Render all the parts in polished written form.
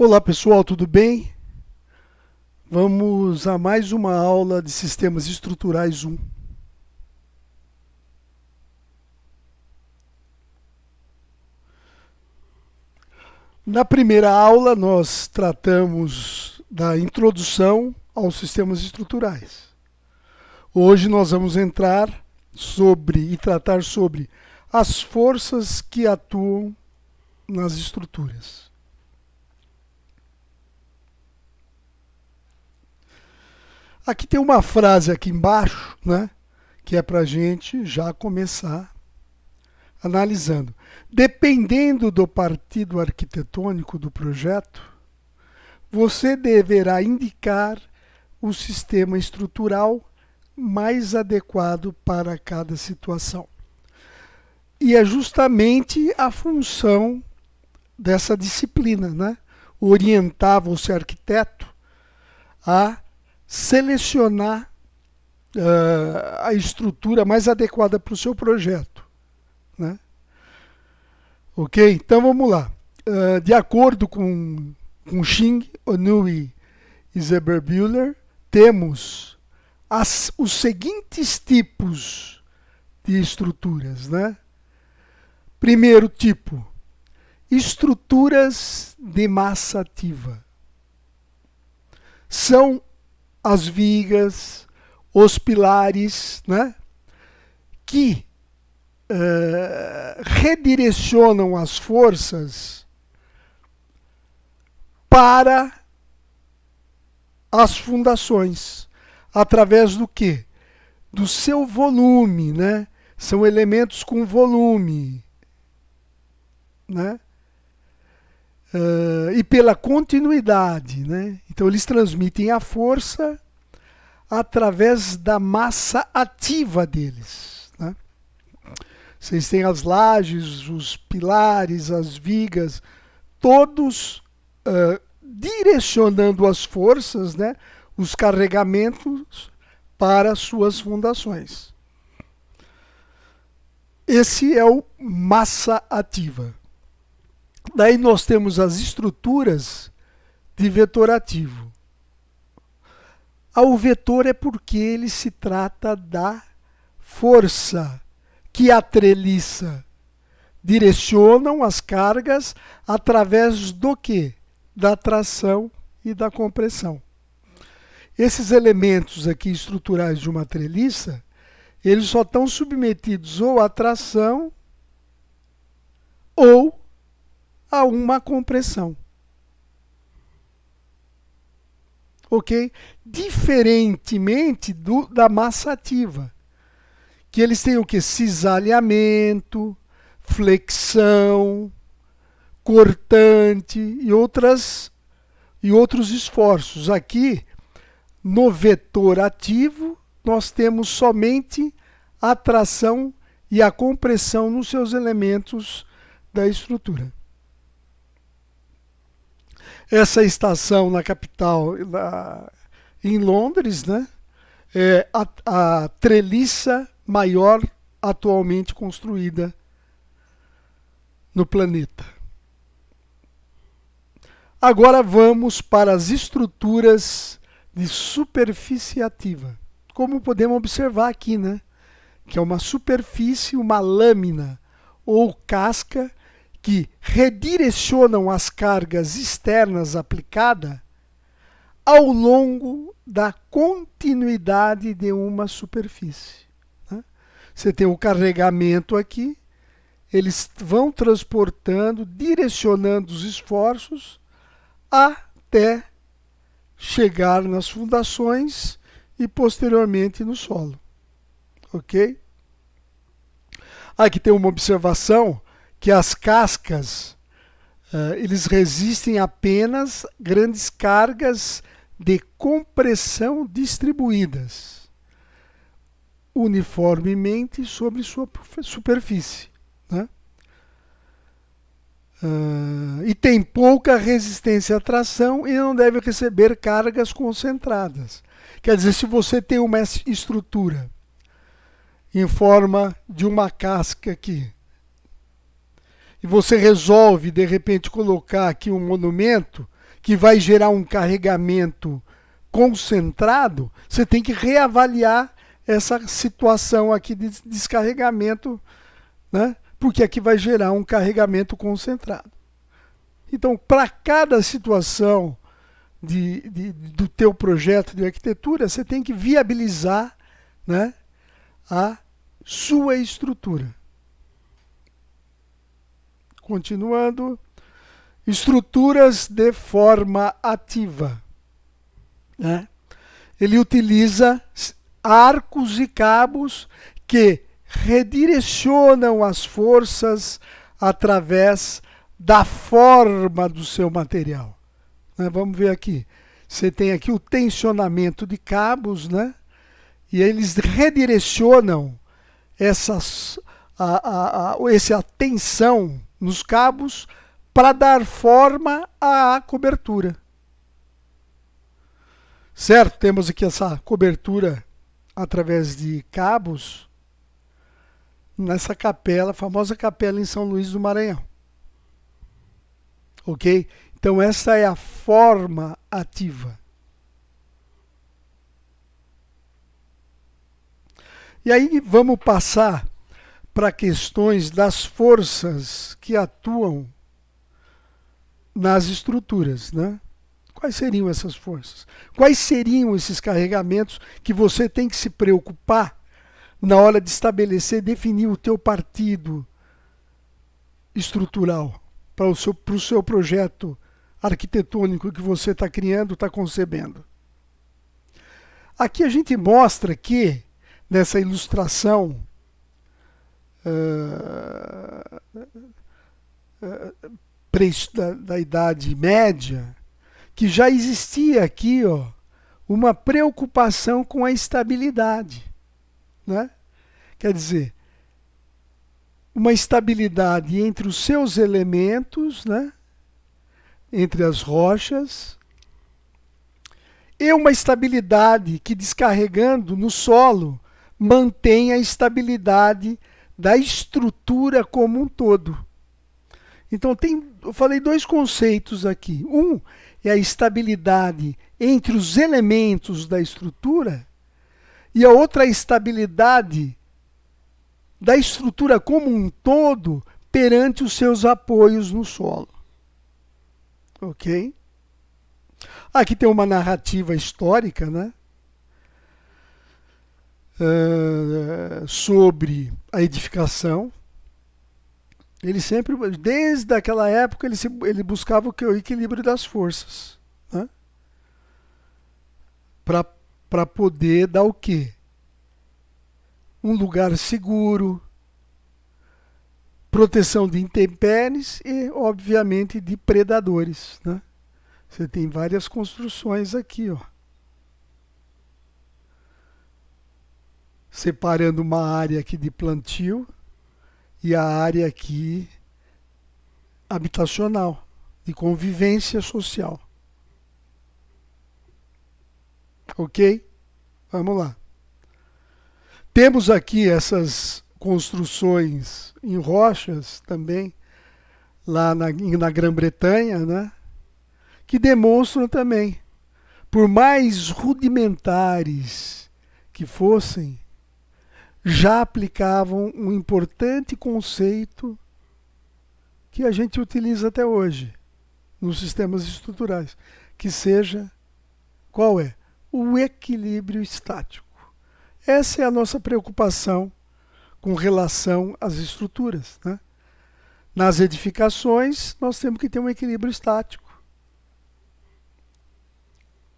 Olá pessoal, tudo bem? Vamos a mais uma aula de Sistemas Estruturais 1. Na primeira aula nós tratamos da introdução aos sistemas estruturais. Hoje nós vamos entrar sobre e tratar sobre as forças que atuam nas estruturas. Aqui tem uma frase aqui embaixo, né, que é para a gente já começar analisando. Dependendo do partido arquitetônico do projeto, você deverá indicar o sistema estrutural mais adequado para cada situação. E é justamente a função dessa disciplina, né? Orientar você, arquiteto, a selecionar a estrutura mais adequada para o seu projeto, né? Ok? Então vamos lá. De acordo com Xing, Onui e Zeberbuehler, temos os seguintes tipos de estruturas, né? Primeiro tipo, estruturas de massa ativa. São as vigas, os pilares, né, que redirecionam as forças para as fundações. Através do quê? Do seu volume, né? São elementos com volume, né? E pela continuidade, né? Então eles transmitem a força através da massa ativa deles, né? Vocês têm as lajes, os pilares, as vigas, todos direcionando as forças, né? Os carregamentos para suas fundações. Esse é o massa ativa. Daí nós temos as estruturas de vetor ativo. O vetor é porque ele se trata da força que a treliça direcionam as cargas através do quê? Da tração e da compressão. Esses elementos aqui estruturais de uma treliça, eles só estão submetidos ou à tração ou a uma compressão. Ok? Diferentemente da massa ativa, que eles têm o que? Cisalhamento, flexão, cortante e outros esforços. Aqui, no vetor ativo, nós temos somente a tração e a compressão nos seus elementos da estrutura. Essa estação na capital, em Londres, né, é a treliça maior atualmente construída no planeta. Agora vamos para as estruturas de superfície ativa. Como podemos observar aqui, né, que é uma superfície, uma lâmina ou casca que redirecionam as cargas externas aplicadas ao longo da continuidade de uma superfície, né? Você tem o carregamento aqui, eles vão transportando, direcionando os esforços até chegar nas fundações e posteriormente no solo. Ok? Aqui tem uma observação que as cascas eles resistem apenas grandes cargas de compressão distribuídas uniformemente sobre sua superfície, né? E tem pouca resistência à tração e não deve receber cargas concentradas. Quer dizer, se você tem uma estrutura em forma de uma casca aqui, e você resolve, de repente, colocar aqui um monumento que vai gerar um carregamento concentrado, você tem que reavaliar essa situação aqui de descarregamento, né? Porque aqui vai gerar um carregamento concentrado. Então, para cada situação do teu projeto de arquitetura, você tem que viabilizar, né, a sua estrutura. Continuando, estruturas de forma ativa, né? Ele utiliza arcos e cabos que redirecionam as forças através da forma do seu material, né? Vamos ver aqui. Você tem aqui o tensionamento de cabos, né? E eles redirecionam essa tensão nos cabos para dar forma à cobertura. Certo? Temos aqui essa cobertura através de cabos nessa capela, a famosa capela em São Luís do Maranhão. Ok? Então essa é a forma ativa. E aí vamos passar para questões das forças que atuam nas estruturas, né? Quais seriam essas forças? Quais seriam esses carregamentos que você tem que se preocupar na hora de estabelecer, definir o teu partido estrutural para o seu projeto arquitetônico que você está criando, está concebendo? Aqui a gente mostra que, nessa ilustração da Idade Média, que já existia aqui, ó, uma preocupação com a estabilidade, né? Quer dizer, uma estabilidade entre os seus elementos, né? Entre as rochas, e uma estabilidade que, descarregando no solo, mantém a estabilidade da estrutura como um todo. Então eu falei dois conceitos aqui. Um é a estabilidade entre os elementos da estrutura, e a outra é a estabilidade da estrutura como um todo perante os seus apoios no solo. Ok? Aqui tem uma narrativa histórica, né? Sobre a edificação. Ele sempre, desde aquela época, ele buscava o equilíbrio das forças, né? Para poder dar o quê? Um lugar seguro, proteção de intempéries e, obviamente, de predadores, né? Você tem várias construções aqui, ó, separando uma área aqui de plantio e a área aqui habitacional, de convivência social. Ok? Vamos lá. Temos aqui essas construções em rochas também, lá na Grã-Bretanha, né? Que demonstram também, por mais rudimentares que fossem, já aplicavam um importante conceito que a gente utiliza até hoje nos sistemas estruturais, que seja, qual é? O equilíbrio estático. Essa é a nossa preocupação com relação às estruturas, né? Nas edificações, nós temos que ter um equilíbrio estático.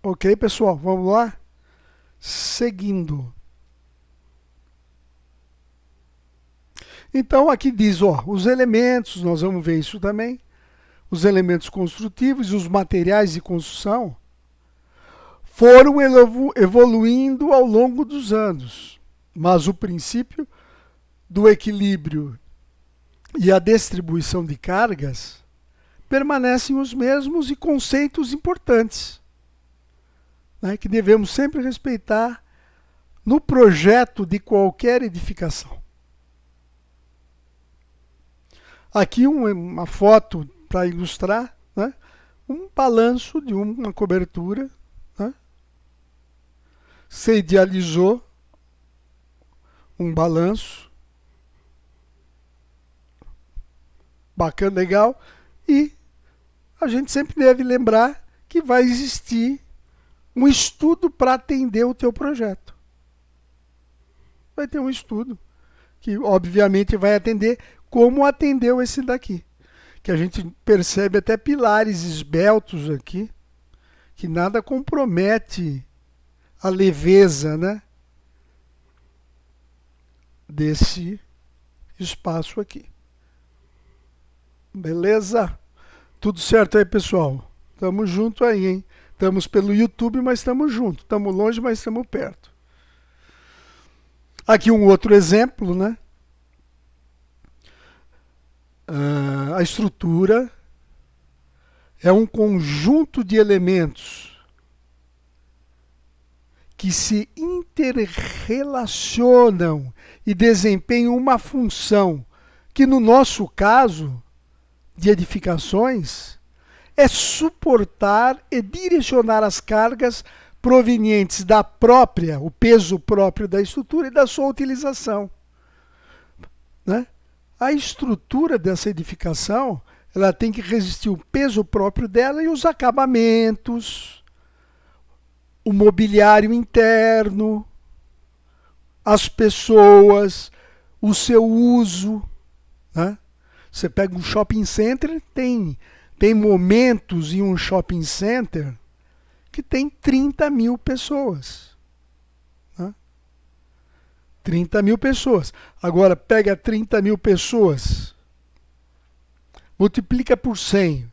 Ok, pessoal? Vamos lá? Seguindo. Então, aqui diz, ó, os elementos, nós vamos ver isso também, os elementos construtivos e os materiais de construção foram evoluindo ao longo dos anos, mas o princípio do equilíbrio e a distribuição de cargas permanecem os mesmos e conceitos importantes, né, que devemos sempre respeitar no projeto de qualquer edificação. Aqui uma foto para ilustrar, né, um balanço de uma cobertura, né? Você idealizou um balanço bacana, legal, e a gente sempre deve lembrar que vai existir um estudo para atender o teu projeto. Vai ter um estudo que, obviamente, vai atender como atendeu esse daqui. Que a gente percebe até pilares esbeltos aqui, que nada compromete a leveza, né, desse espaço aqui. Beleza? Tudo certo aí, pessoal? Tamo junto aí, hein? Estamos pelo YouTube, mas estamos juntos. Estamos longe, mas estamos perto. Aqui um outro exemplo, né? A estrutura é um conjunto de elementos que se interrelacionam e desempenham uma função que, no nosso caso de edificações, é suportar e direcionar as cargas provenientes da própria, o peso próprio da estrutura e da sua utilização, né? A estrutura dessa edificação, ela tem que resistir o peso próprio dela e os acabamentos, o mobiliário interno, as pessoas, o seu uso, né? Você pega um shopping center, tem momentos em um shopping center que tem 30 mil pessoas. Né? 30 mil pessoas. Agora, pega 30 mil pessoas, multiplica por 100.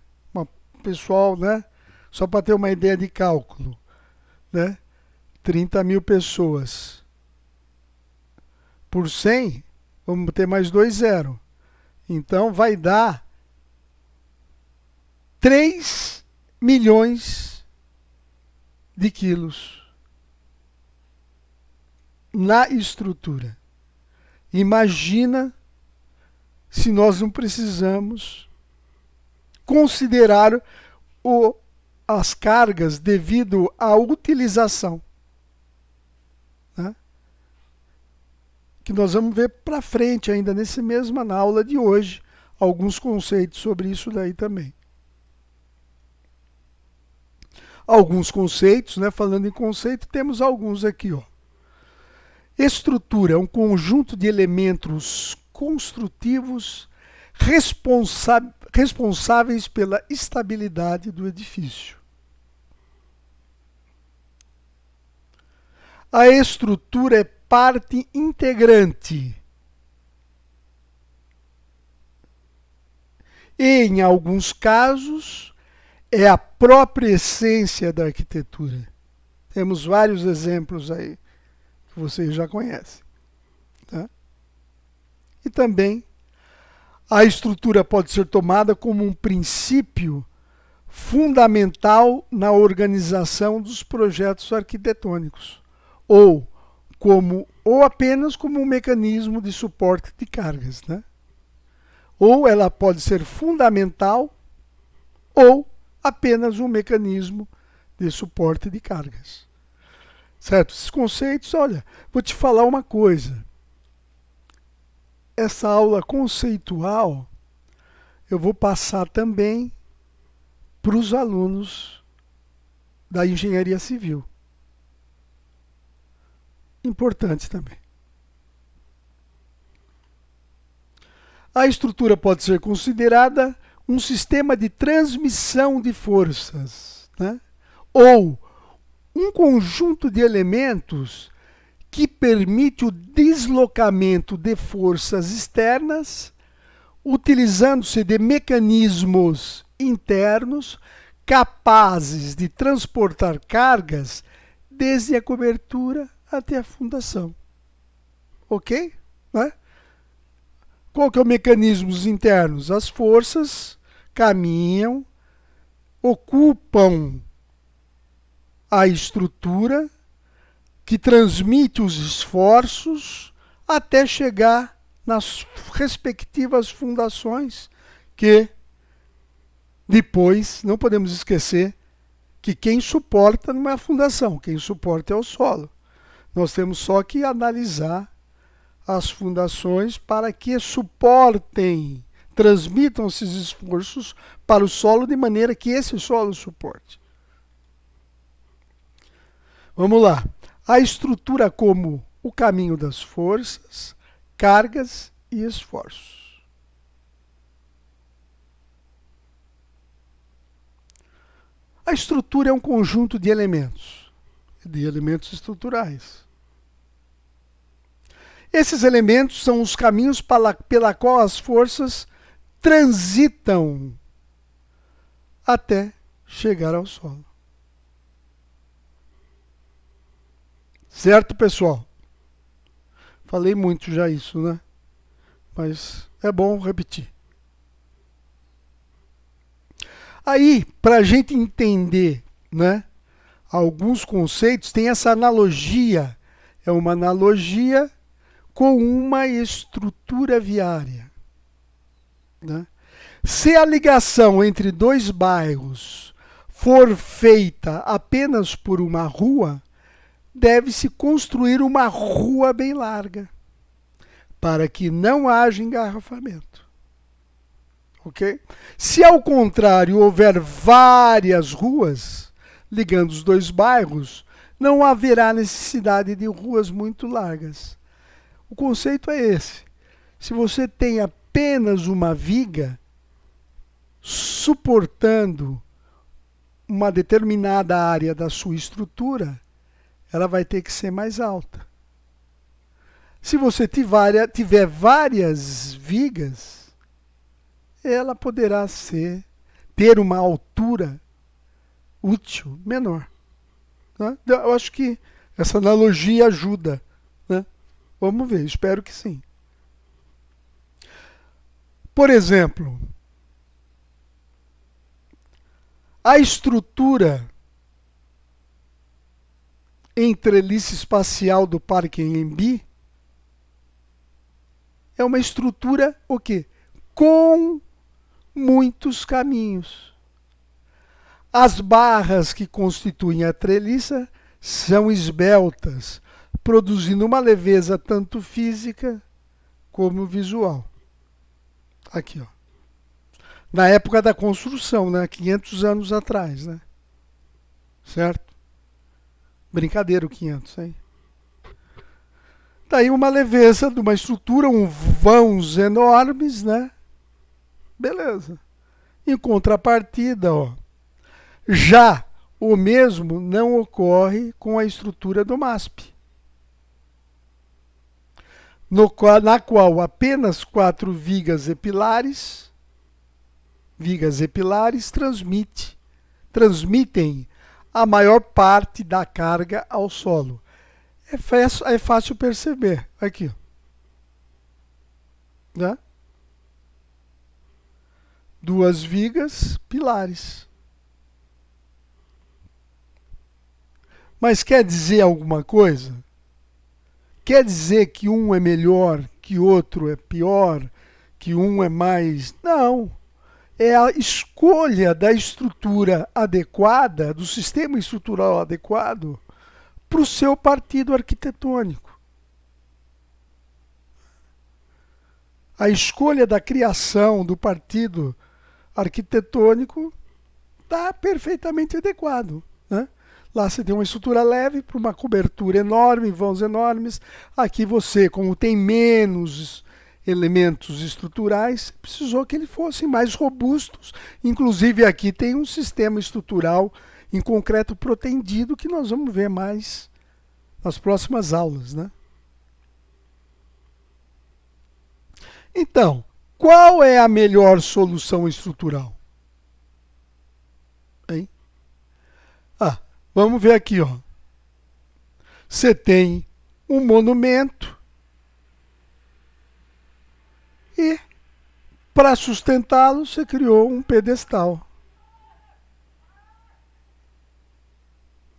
Pessoal, né? Só para ter uma ideia de cálculo. Né? 30 mil pessoas por 100, vamos ter mais 2 zeros. Então, vai dar 3 milhões de quilos na estrutura. Imagina se nós não precisamos considerar as cargas devido à utilização. Né? Que nós vamos ver para frente ainda na aula de hoje, alguns conceitos sobre isso daí também. Alguns conceitos, né? Falando em conceito, temos alguns aqui, ó. Estrutura é um conjunto de elementos construtivos responsáveis pela estabilidade do edifício. A estrutura é parte integrante e, em alguns casos, é a própria essência da arquitetura. Temos vários exemplos aí que vocês já conhecem. Tá? E também a estrutura pode ser tomada como um princípio fundamental na organização dos projetos arquitetônicos, ou apenas como um mecanismo de suporte de cargas, né? Ou ela pode ser fundamental ou apenas um mecanismo de suporte de cargas. Certo? Esses conceitos, olha, vou te falar uma coisa. Essa aula conceitual eu vou passar também para os alunos da engenharia civil. Importante também. A estrutura pode ser considerada um sistema de transmissão de forças, né? Ou um conjunto de elementos que permite o deslocamento de forças externas, utilizando-se de mecanismos internos capazes de transportar cargas desde a cobertura até a fundação. Ok? Né? Qual que é o mecanismo internos? As forças caminham, ocupam a estrutura, que transmite os esforços até chegar nas respectivas fundações que Depois, não podemos esquecer que quem suporta não é a fundação, quem suporta é o solo. Nós temos só que analisar as fundações para que suportem, transmitam esses esforços para o solo de maneira que esse solo suporte. Vamos lá. A estrutura como o caminho das forças, cargas e esforços. A estrutura é um conjunto de elementos estruturais. Esses elementos são os caminhos pela qual as forças transitam até chegar ao solo. Certo, pessoal? Falei muito já isso, né? Mas é bom repetir. Aí, para a gente entender, né, alguns conceitos, tem essa analogia. É uma analogia com uma estrutura viária. Né? Se a ligação entre dois bairros for feita apenas por uma rua, deve-se construir uma rua bem larga, para que não haja engarrafamento. Okay? Se ao contrário houver várias ruas ligando os dois bairros, não haverá necessidade de ruas muito largas. O conceito é esse. Se você tem apenas uma viga suportando uma determinada área da sua estrutura, ela vai ter que ser mais alta. Se você tiver várias vigas, ela poderá ter uma altura útil menor. Né? Eu acho que essa analogia ajuda. Né? Vamos ver, espero que sim. Por exemplo, a estrutura em treliçe espacial do Parque Anhembi é uma estrutura o quê? Com muitos caminhos. As barras que constituem a treliça são esbeltas, produzindo uma leveza tanto física como visual. Aqui, ó. Na época da construção, né? 500 anos atrás, né? Certo? Brincadeira o 500, hein? Daí uma leveza de uma estrutura, vãos enormes, né? Beleza. Em contrapartida, ó, já o mesmo não ocorre com a estrutura do MASP, na qual apenas 4 vigas epilares transmitem a maior parte da carga ao solo. É fácil perceber. Aqui. Né? 2 vigas pilares. Mas quer dizer alguma coisa? Quer dizer que um é melhor, que outro é pior, que um é mais... Não. É a escolha da estrutura adequada, do sistema estrutural adequado, para o seu partido arquitetônico. A escolha da criação do partido arquitetônico está perfeitamente adequado. Né? Lá você tem uma estrutura leve para uma cobertura enorme, vãos enormes. Aqui você, como tem menos elementos estruturais, precisou que eles fossem mais robustos. Inclusive aqui tem um sistema estrutural em concreto protendido que nós vamos ver mais nas próximas aulas. Né? Então, qual é a melhor solução estrutural? Hein? Vamos ver aqui. Ó. Você tem um monumento e, para sustentá-lo, você criou um pedestal.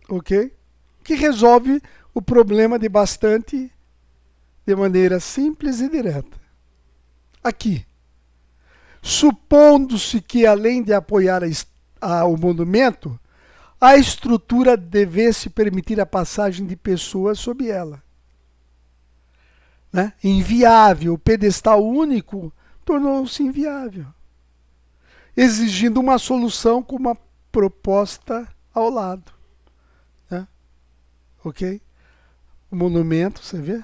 Ok? Que resolve o problema de maneira simples e direta. Aqui. supondo-se que, além de apoiar o monumento, a estrutura devesse permitir a passagem de pessoas sob ela. Né? Inviável, o pedestal único tornou-se inviável, exigindo uma solução com uma proposta ao lado. Né? Ok? O monumento, você vê?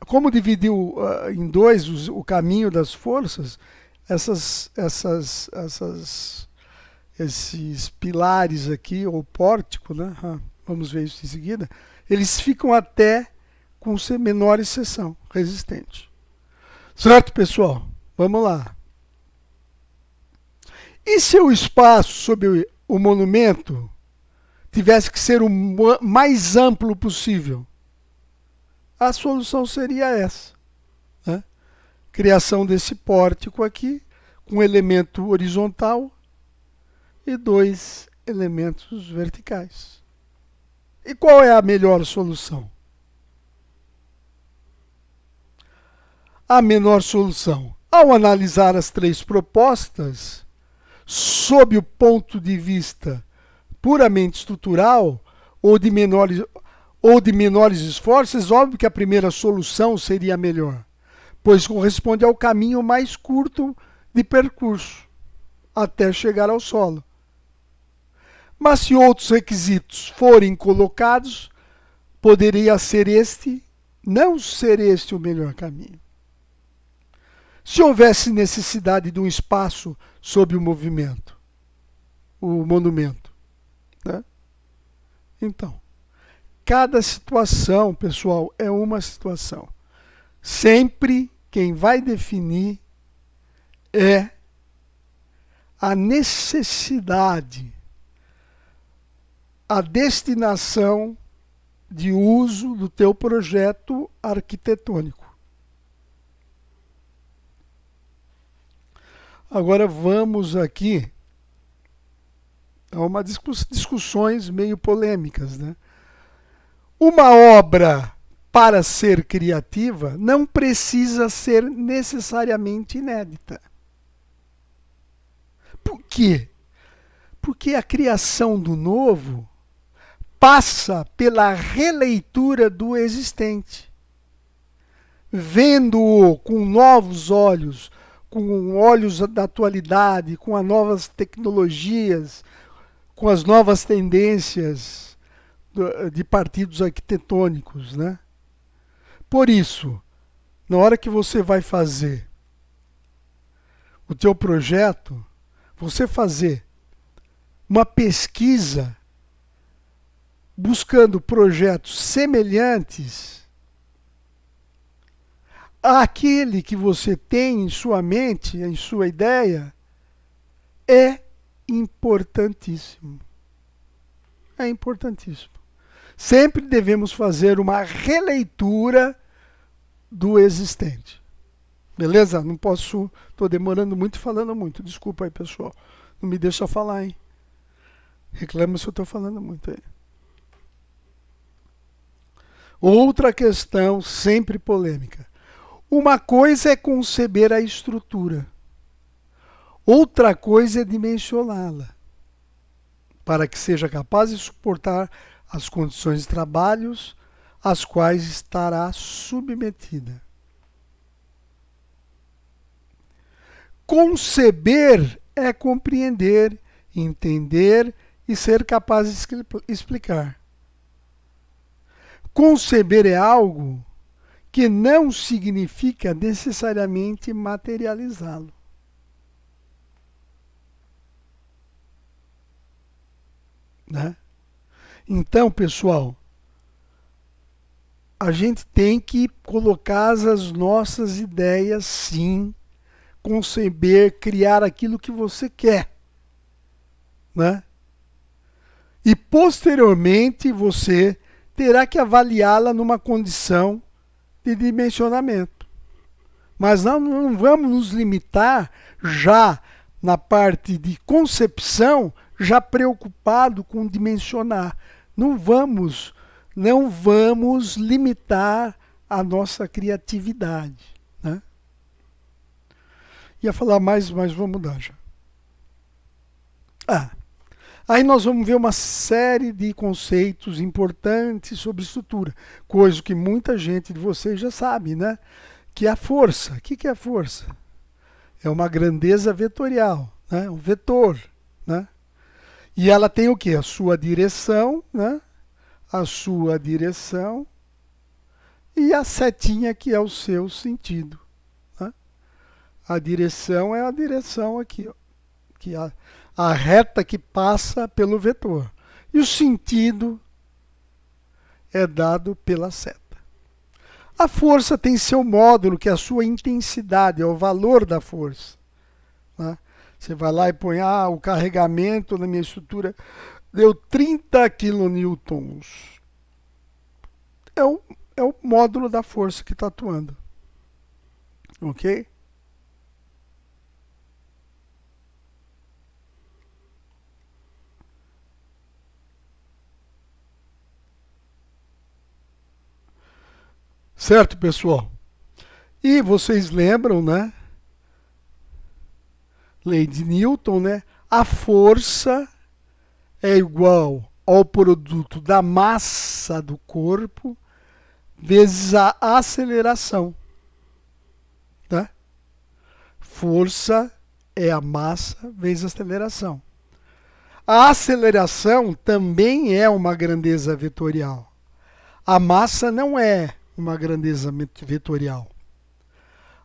Como dividiu em dois o caminho das forças, esses pilares aqui, ou pórtico, né? Vamos ver isso em seguida, eles ficam até com menor seção resistente. Certo, pessoal? Vamos lá. E se o espaço sob o monumento tivesse que ser o mais amplo possível? A solução seria essa. Né? Criação desse pórtico aqui, com um elemento horizontal e 2 elementos verticais. E qual é a melhor solução? A menor solução. Ao analisar as 3 propostas, sob o ponto de vista puramente estrutural ou de menores esforços, óbvio que a primeira solução seria a melhor, pois corresponde ao caminho mais curto de percurso até chegar ao solo. Mas se outros requisitos forem colocados, poderia não ser este o melhor caminho. Se houvesse necessidade de um espaço sob o monumento, né? Então, cada situação, pessoal, é uma situação. Sempre quem vai definir é a necessidade, a destinação de uso do teu projeto arquitetônico. Agora vamos aqui a umas discussões meio polêmicas, né? Uma obra, para ser criativa, não precisa ser necessariamente inédita. Por quê? Porque a criação do novo passa pela releitura do existente, vendo-o com novos olhos, com olhos da atualidade, com as novas tecnologias, com as novas tendências de partidos arquitetônicos, né? Por isso, na hora que você vai fazer o teu projeto, você fazer uma pesquisa buscando projetos semelhantes àquele que você tem em sua mente, em sua ideia, é importantíssimo. É importantíssimo. Sempre devemos fazer uma releitura do existente. Beleza? Não posso... Estou demorando muito e falando muito. Desculpa aí, pessoal. Não me deixa falar, hein? Reclama se eu estou falando muito aí. Outra questão sempre polêmica. Uma coisa é conceber a estrutura. Outra coisa é dimensioná-la, para que seja capaz de suportar as condições de trabalhos às quais estará submetida. Conceber é compreender, entender e ser capaz de explicar. Conceber é algo que não significa necessariamente materializá-lo. Né? Então, pessoal, a gente tem que colocar as nossas ideias, sim, conceber, criar aquilo que você quer, né? E posteriormente você terá que avaliá-la numa condição de dimensionamento. Mas não vamos nos limitar já na parte de concepção, já preocupado com dimensionar. Não vamos limitar a nossa criatividade, né? Ia falar mais, mas vou mudar já. Ah, aí nós vamos ver uma série de conceitos importantes sobre estrutura, coisa que muita gente de vocês já sabe, né? Que é a força. O que é a força? É uma grandeza vetorial, né? Um vetor, né? E ela tem o quê? A sua direção, né? A sua direção e a setinha que é o seu sentido, né? A direção é a direção aqui, ó, que é a reta que passa pelo vetor. E o sentido é dado pela seta. A força tem seu módulo, que é a sua intensidade, é o valor da força, né? Você vai lá e põe, o carregamento na minha estrutura deu 30 kilonewtons. É o módulo da força que está atuando. Ok? Certo, pessoal? E vocês lembram, né? Lei de Newton, né? A força é igual ao produto da massa do corpo vezes a aceleração, tá? Força é a massa vezes a aceleração. A aceleração também é uma grandeza vetorial. A massa não é uma grandeza vetorial.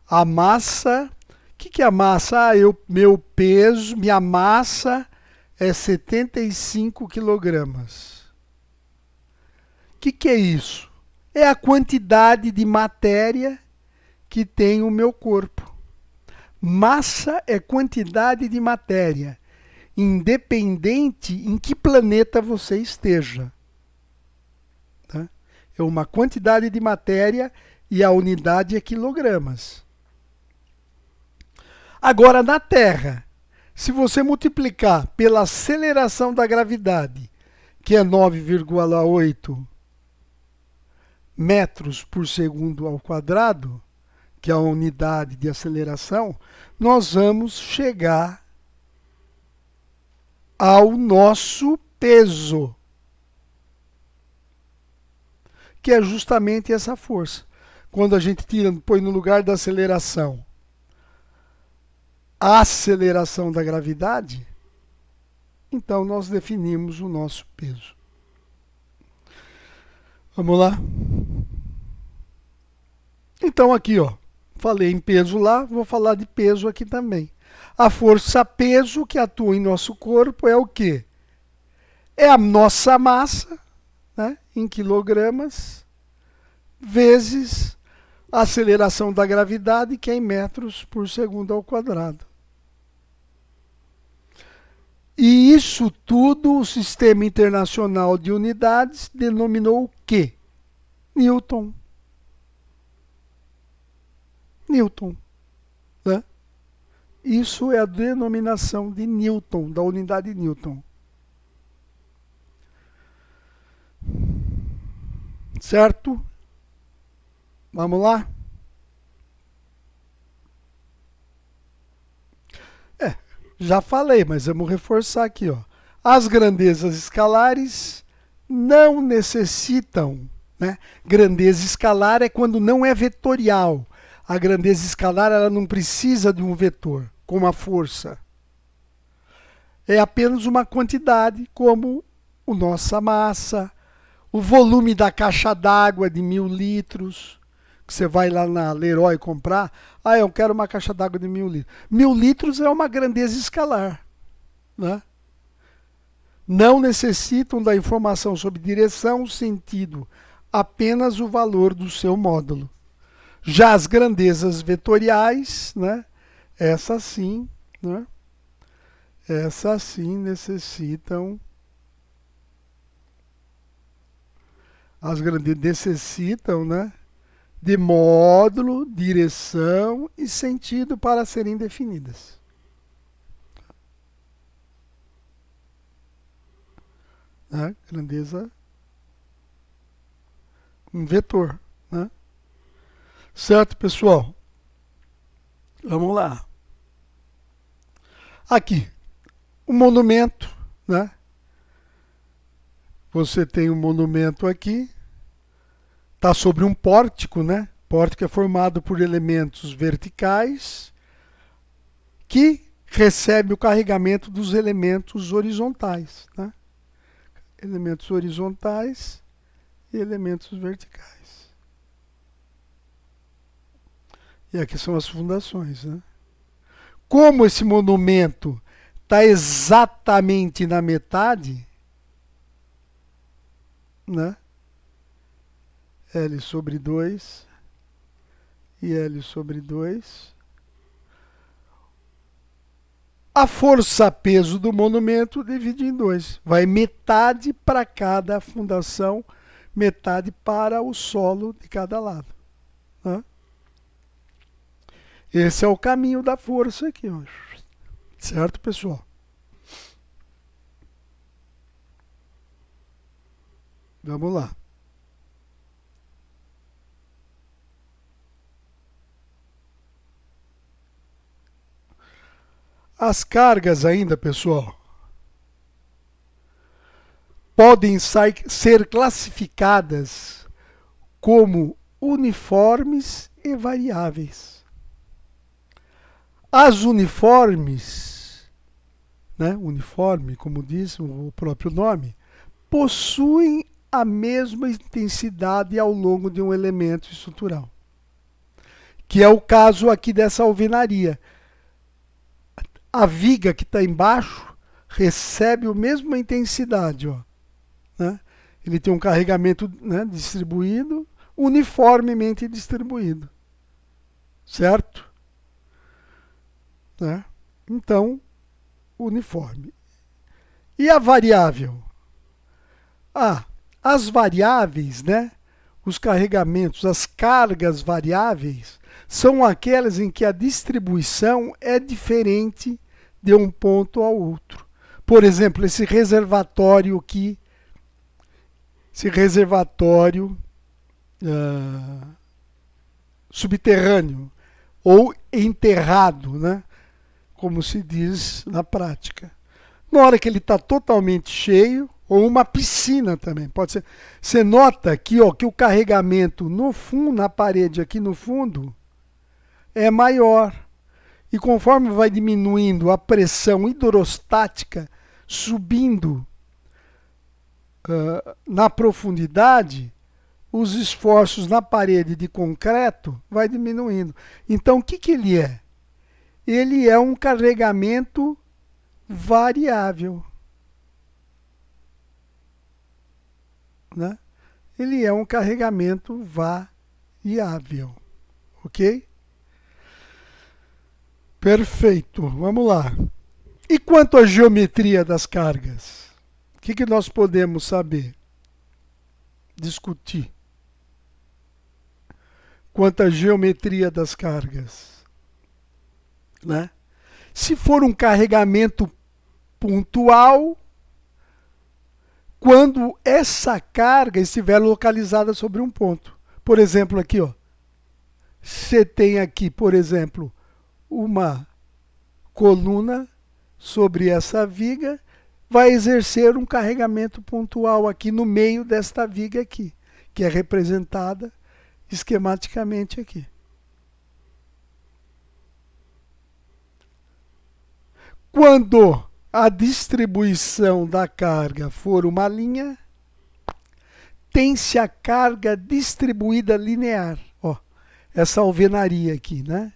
A massa, o que é a massa? Meu peso, minha massa é 75 quilogramas. O que é isso? É a quantidade de matéria que tem o meu corpo. Massa é quantidade de matéria, independente em que planeta você esteja. Tá? É uma quantidade de matéria e a unidade é quilogramas. Agora, na Terra, se você multiplicar pela aceleração da gravidade, que é 9,8 metros por segundo ao quadrado, que é a unidade de aceleração, nós vamos chegar ao nosso peso, que é justamente essa força. Quando a gente põe no lugar da aceleração a aceleração da gravidade, então nós definimos o nosso peso. Vamos lá? Então aqui, ó, falei em peso lá, vou falar de peso aqui também. A força-peso que atua em nosso corpo é o quê? É a nossa massa, né, em quilogramas, vezes a aceleração da gravidade, que é em metros por segundo ao quadrado. E isso tudo o Sistema Internacional de Unidades denominou o quê? Newton. Newton, né? Isso é a denominação de Newton, da unidade Newton. Certo? Vamos lá? Já falei, mas vamos reforçar aqui, ó. As grandezas escalares não necessitam, né? Grandeza escalar é quando não é vetorial. A grandeza escalar ela não precisa de um vetor, como a força. É apenas uma quantidade, como a nossa massa, o volume da caixa d'água de 1000 litros, que você vai lá na Leroy comprar, eu quero uma caixa d'água de 1000 litros. 1000 litros é uma grandeza escalar, né? Não necessitam da informação sobre direção, sentido, apenas o valor do seu módulo. Já as grandezas vetoriais, né? Essas sim, né? Essas sim necessitam. As grandezas necessitam, né, de módulo, direção e sentido para serem definidas. Né? Grandeza, um vetor. Né? Certo, pessoal? Vamos lá. Aqui, o monumento, né? Você tem um monumento aqui, está sobre um pórtico, né? Pórtico é formado por elementos verticais que recebe o carregamento dos elementos horizontais, né? Elementos horizontais e elementos verticais. E aqui são as fundações, né? Como esse monumento está exatamente na metade, né? L sobre 2 e L sobre 2. A força-peso do monumento divide em 2. Vai metade para cada fundação, metade para o solo de cada lado, né? Esse é o caminho da força aqui, ó. Certo, pessoal? Vamos lá. As cargas ainda, pessoal, podem ser classificadas como uniformes e variáveis. As uniformes, né, uniforme, como diz o próprio nome, possuem a mesma intensidade ao longo de um elemento estrutural, que é o caso aqui dessa alvenaria. A viga que está embaixo recebe a mesma intensidade, ó, né? Ele tem um carregamento, né, distribuído, uniformemente distribuído, certo? Né? Então, uniforme. E a variável? As variáveis, né? Os carregamentos, as cargas variáveis, são aquelas em que a distribuição é diferente de um ponto ao outro. Por exemplo, esse reservatório aqui, esse reservatório subterrâneo ou enterrado, né? Como se diz na prática. Na hora que ele está totalmente cheio, ou uma piscina também, pode ser. Você nota aqui, ó, que o carregamento no fundo, na parede aqui no fundo, é maior. E conforme vai diminuindo a pressão hidrostática, subindo na profundidade, os esforços na parede de concreto vai diminuindo. Então, o que, que ele é? Ele é um carregamento variável, né? Ele é um carregamento variável, ok? Perfeito, vamos lá. E quanto à geometria das cargas? O que nós podemos saber? Discutir. Quanto à geometria das cargas, né? Se for um carregamento pontual, quando essa carga estiver localizada sobre um ponto. Por exemplo, aqui, ó, você tem aqui, por exemplo, uma coluna sobre essa viga, vai exercer um carregamento pontual aqui no meio desta viga aqui, que é representada esquematicamente aqui. Quando a distribuição da carga for uma linha, tem-se a carga distribuída linear. Ó, essa alvenaria aqui, né?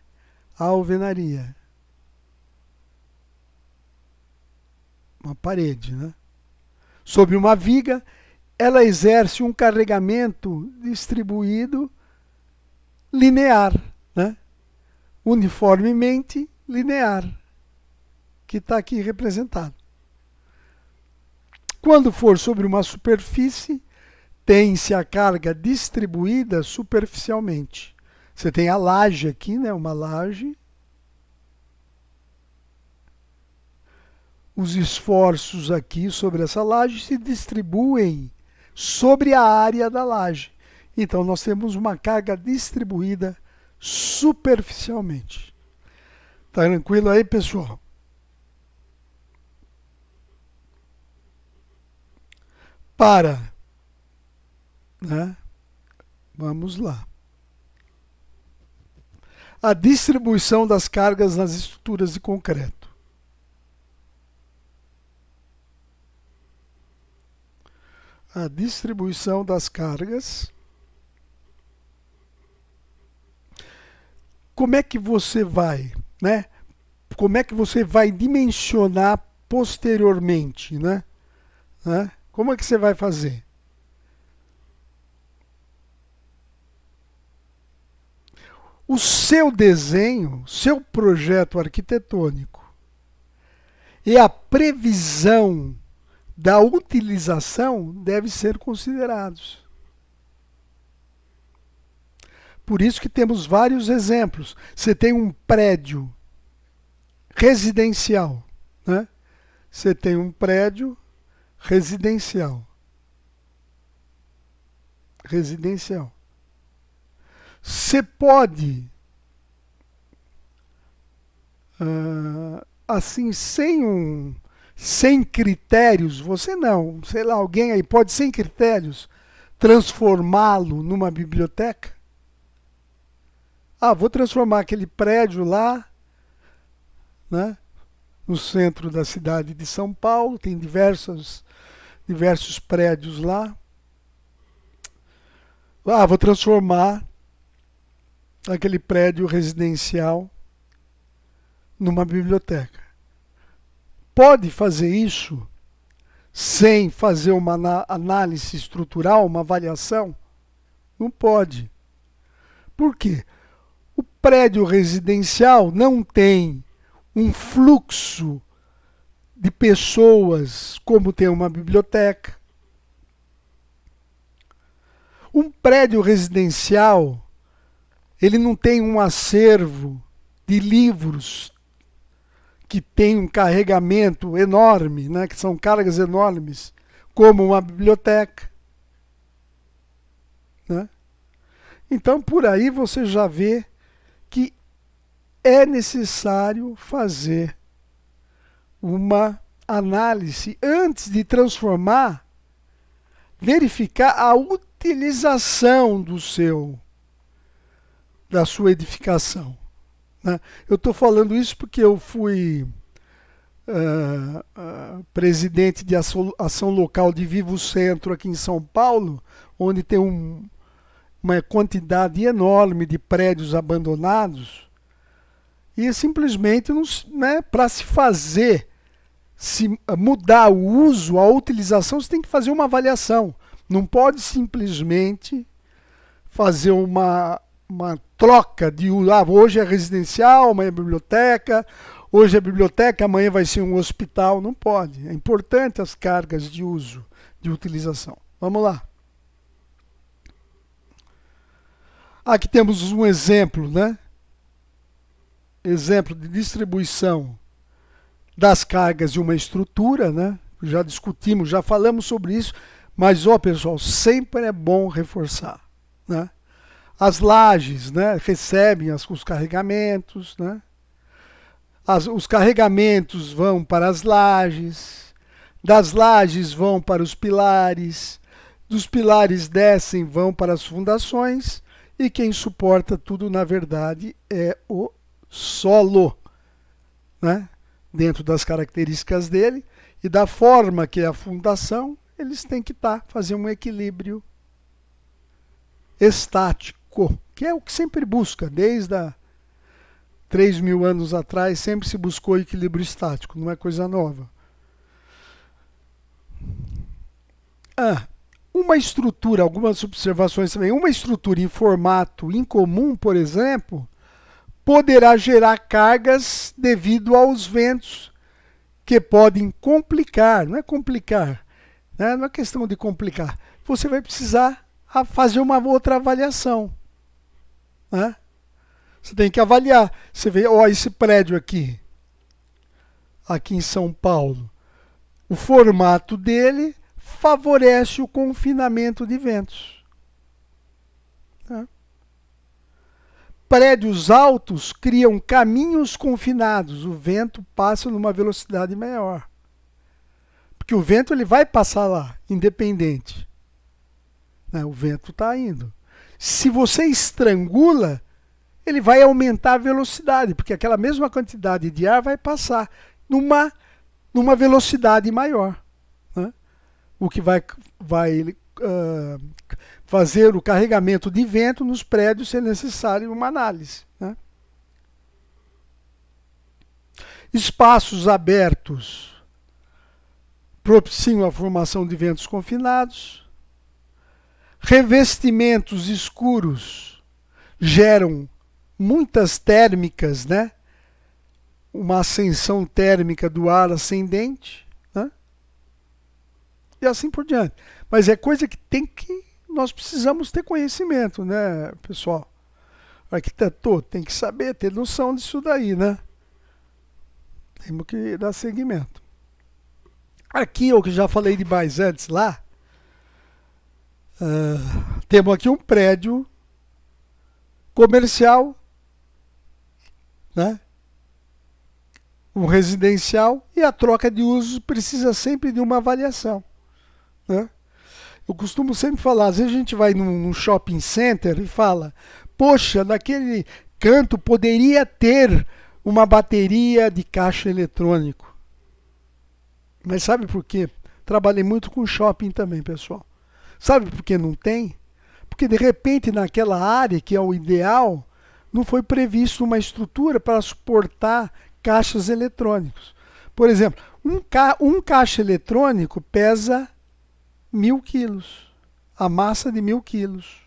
A alvenaria. Uma parede, né? Sobre uma viga, ela exerce um carregamento distribuído linear, né? Uniformemente linear, que está aqui representado. Quando for sobre uma superfície, tem-se a carga distribuída superficialmente. Você tem a laje aqui, né? Uma laje. Os esforços aqui sobre essa laje se distribuem sobre a área da laje. Então, nós temos uma carga distribuída superficialmente. Tá tranquilo aí, pessoal? para, né? Vamos lá. A distribuição das cargas nas estruturas de concreto. A distribuição das cargas. Como é que você vai, né? Como é que você vai dimensionar posteriormente, né? Como é que você vai fazer? O seu desenho, seu projeto arquitetônico e a previsão da utilização devem ser considerados. Por isso que temos vários exemplos. Você tem um prédio residencial, né? Você tem um prédio residencial. Você pode, assim, sem critérios, você não, sei lá, alguém aí pode, sem critérios, transformá-lo numa biblioteca? Ah, vou transformar aquele prédio lá, né, no centro da cidade de São Paulo, tem diversos prédios lá. Ah, vou transformar aquele prédio residencial numa biblioteca. Pode fazer isso sem fazer uma análise estrutural, uma avaliação? Não pode. Por quê? O prédio residencial não tem um fluxo de pessoas como tem uma biblioteca. Um prédio residencial, ele não tem um acervo de livros que tem um carregamento enorme, né, que são cargas enormes, como uma biblioteca, né? Então, por aí você já vê que é necessário fazer uma análise antes de transformar, verificar a utilização da sua edificação, né? Eu estou falando isso porque eu fui presidente de ação local de Vivo Centro aqui em São Paulo, onde tem uma quantidade enorme de prédios abandonados, e simplesmente, né, para se mudar o uso, a utilização, você tem que fazer uma avaliação. Não pode simplesmente fazer uma troca de uso. Ah, hoje é residencial, amanhã é biblioteca, hoje é biblioteca, amanhã vai ser um hospital. Não pode. É importante as cargas de uso, de utilização. Vamos lá. Aqui temos um exemplo, né? Exemplo de distribuição das cargas de uma estrutura, né? Já discutimos, já falamos sobre isso, mas, ó, pessoal, sempre é bom reforçar, né? As lajes, né, recebem os carregamentos, né? Os carregamentos vão para as lajes, das lajes vão para os pilares, dos pilares descem, vão para as fundações, e quem suporta tudo, na verdade, é o solo, né? Dentro das características dele e da forma que é a fundação, eles têm que fazer um equilíbrio estático, que é o que sempre busca, desde 3.000 anos atrás, sempre se buscou equilíbrio estático, não é coisa nova. Uma estrutura, algumas observações também, uma estrutura em formato incomum, por exemplo, poderá gerar cargas devido aos ventos, que podem complicar, não é complicar, né? Não é questão de complicar, você vai precisar fazer uma outra avaliação, né? Você tem que avaliar, você vê, ó, esse prédio aqui em São Paulo, o formato dele favorece o confinamento de ventos, né? Prédios altos criam caminhos confinados, o vento passa numa velocidade maior. Porque o vento ele vai passar lá, independente. Né? O vento está indo. Se você estrangula, ele vai aumentar a velocidade, porque aquela mesma quantidade de ar vai passar numa velocidade maior. Né? O que vai fazer o carregamento de vento nos prédios ser necessário uma análise. Né? Espaços abertos propiciam a formação de ventos confinados. Revestimentos escuros geram muitas térmicas, né? Uma ascensão térmica do ar ascendente, né? E assim por diante. Mas é coisa que nós precisamos ter conhecimento, né, pessoal? O arquitetor tem que saber, ter noção disso daí, né? Temos que dar seguimento. Aqui, o que eu já falei de mais antes lá, temos aqui um prédio comercial, né? Um residencial, e a troca de usos precisa sempre de uma avaliação. Né? Eu costumo sempre falar, às vezes a gente vai num shopping center e fala, poxa, naquele canto poderia ter uma bateria de caixa eletrônico. Mas sabe por quê? Trabalhei muito com shopping também, pessoal. Sabe por que não tem? Porque de repente naquela área, que é o ideal, não foi previsto uma estrutura para suportar caixas eletrônicos. Por exemplo, um caixa eletrônico pesa 1.000 quilos. A massa de 1.000 quilos.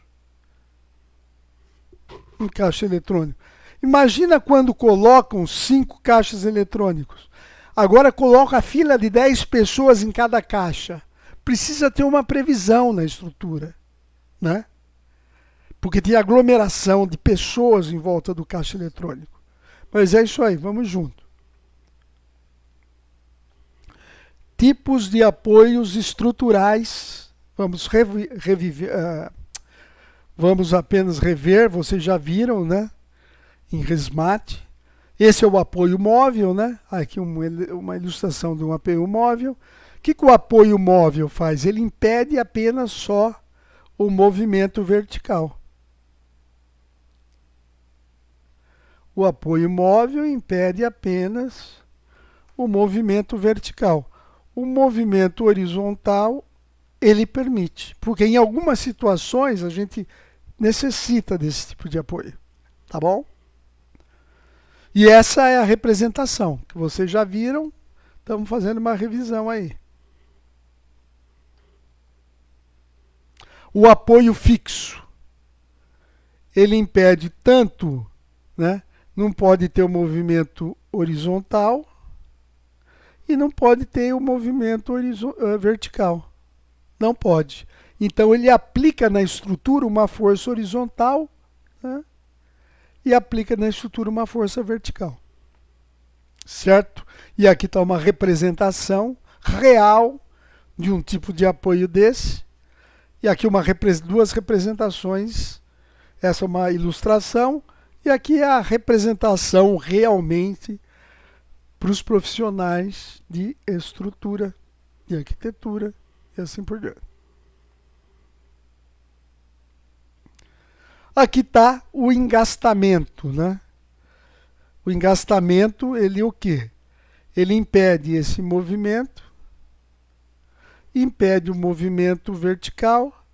Um caixa eletrônico. Imagina quando colocam 5 caixas eletrônicos. Agora coloca a fila de 10 pessoas em cada caixa. Precisa ter uma previsão na estrutura, né? Porque tem aglomeração de pessoas em volta do caixa eletrônico. Mas é isso aí, vamos junto. Tipos de apoios estruturais. Vamos apenas rever, vocês já viram, né? Em Resmate. Esse é o apoio móvel, né? Aqui uma ilustração de um apoio móvel. O que o apoio móvel faz? Ele impede apenas só o movimento vertical. O apoio móvel impede apenas o movimento vertical. O movimento horizontal, ele permite. Porque em algumas situações a gente necessita desse tipo de apoio. Tá bom? E essa é a representação, que vocês já viram. Estamos fazendo uma revisão aí. O apoio fixo, ele impede tanto, né? Não pode ter o movimento horizontal e não pode ter o movimento vertical. Não pode. Então ele aplica na estrutura uma força horizontal, né? E aplica na estrutura uma força vertical. Certo? E aqui está uma representação real de um tipo de apoio desse. E aqui duas representações. Essa é uma ilustração. E aqui é a representação realmente para os profissionais de estrutura, de arquitetura e assim por diante. Aqui está o engastamento, né? O engastamento, ele o quê? Ele impede esse movimento, impede o movimento vertical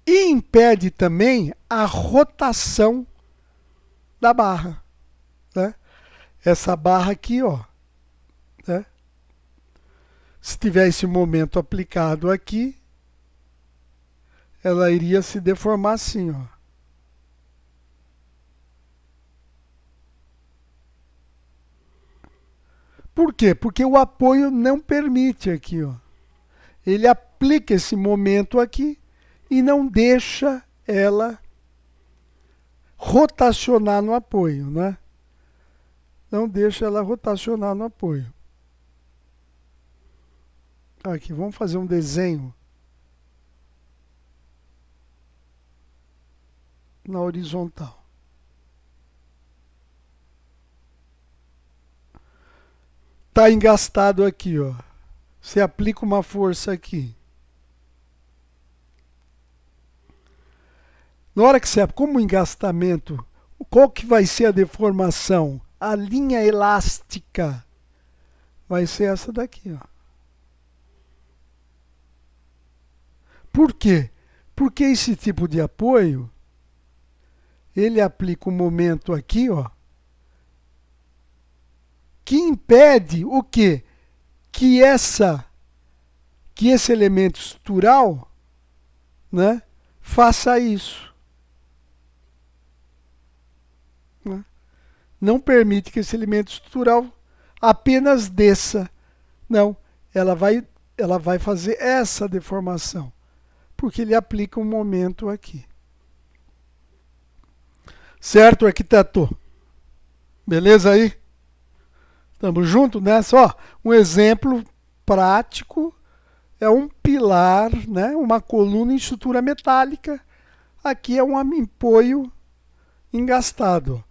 e impede também a rotação da barra, né? Essa barra aqui, ó, né? Se tiver esse momento aplicado aqui, ela iria se deformar assim, ó. Por quê? Porque o apoio não permite aqui, ó. Ele aplica esse momento aqui e não deixa ela rotacionar no apoio, né? Não deixa ela rotacionar no apoio. Aqui, vamos fazer um desenho na horizontal. Está engastado aqui, ó. Você aplica uma força aqui. Na hora que você, como engastamento, qual que vai ser a deformação? A linha elástica vai ser essa daqui, ó. Por quê? Porque esse tipo de apoio, ele aplica um momento aqui, ó, que impede o quê? Que esse elemento estrutural, né, faça isso. Né? Não permite que esse elemento estrutural apenas desça. Não, ela vai fazer essa deformação, porque ele aplica um momento aqui. Certo, arquiteto? Beleza aí? Tamo junto nessa? Ó, um exemplo prático é um pilar, né? Uma coluna em estrutura metálica. Aqui é um apoio engastado.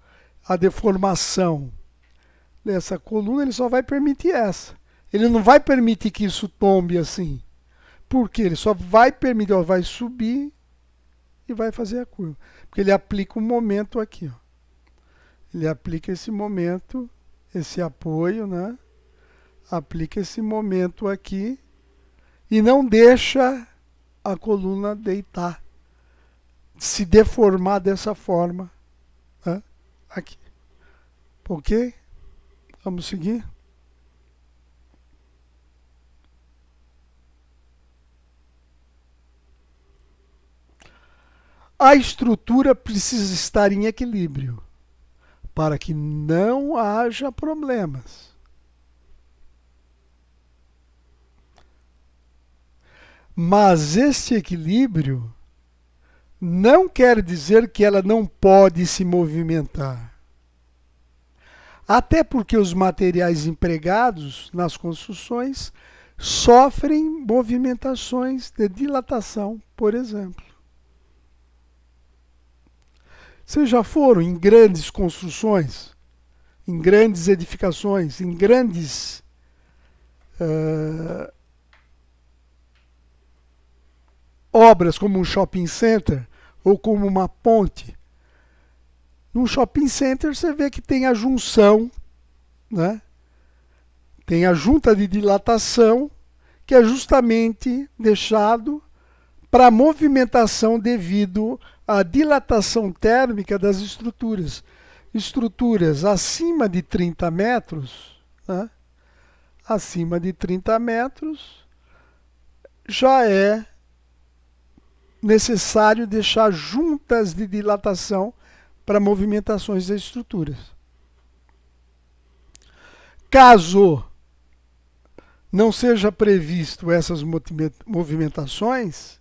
A deformação dessa coluna ele só vai permitir essa. Ele não vai permitir que isso tombe assim. Por quê? Ele só vai permitir, ó, vai subir e vai fazer a curva. Porque ele aplica um momento aqui, ó. Ele aplica esse momento, esse apoio, né? Aplica esse momento aqui e não deixa a coluna deitar, se deformar dessa forma, né? Aqui. Ok? Vamos seguir? A estrutura precisa estar em equilíbrio para que não haja problemas. Mas este equilíbrio não quer dizer que ela não pode se movimentar. Até porque os materiais empregados nas construções sofrem movimentações de dilatação, por exemplo. Vocês já foram em grandes construções, em grandes edificações, em grandes obras como um shopping center ou como uma ponte? No shopping center você vê que tem a junção, né? Tem a junta de dilatação, que é justamente deixado para movimentação devido à dilatação térmica das estruturas. Estruturas acima de 30 metros, né? Acima de 30 metros, já é necessário deixar juntas de dilatação para movimentações das estruturas. Caso não seja previsto essas movimentações,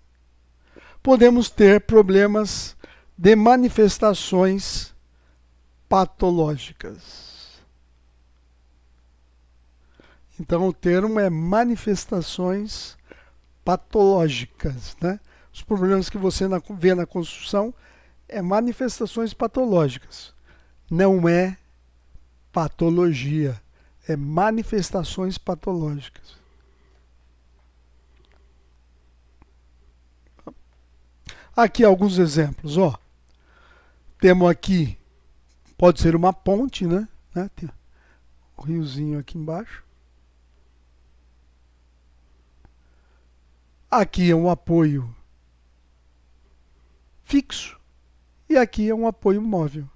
podemos ter problemas de manifestações patológicas. Então o termo é manifestações patológicas, né? Os problemas que você vê na construção é manifestações patológicas. Não é patologia, é manifestações patológicas. Aqui alguns exemplos, ó. Temos aqui, pode ser uma ponte, né? Tem um riozinho aqui embaixo. Aqui é um apoio fixo e aqui é um apoio móvel.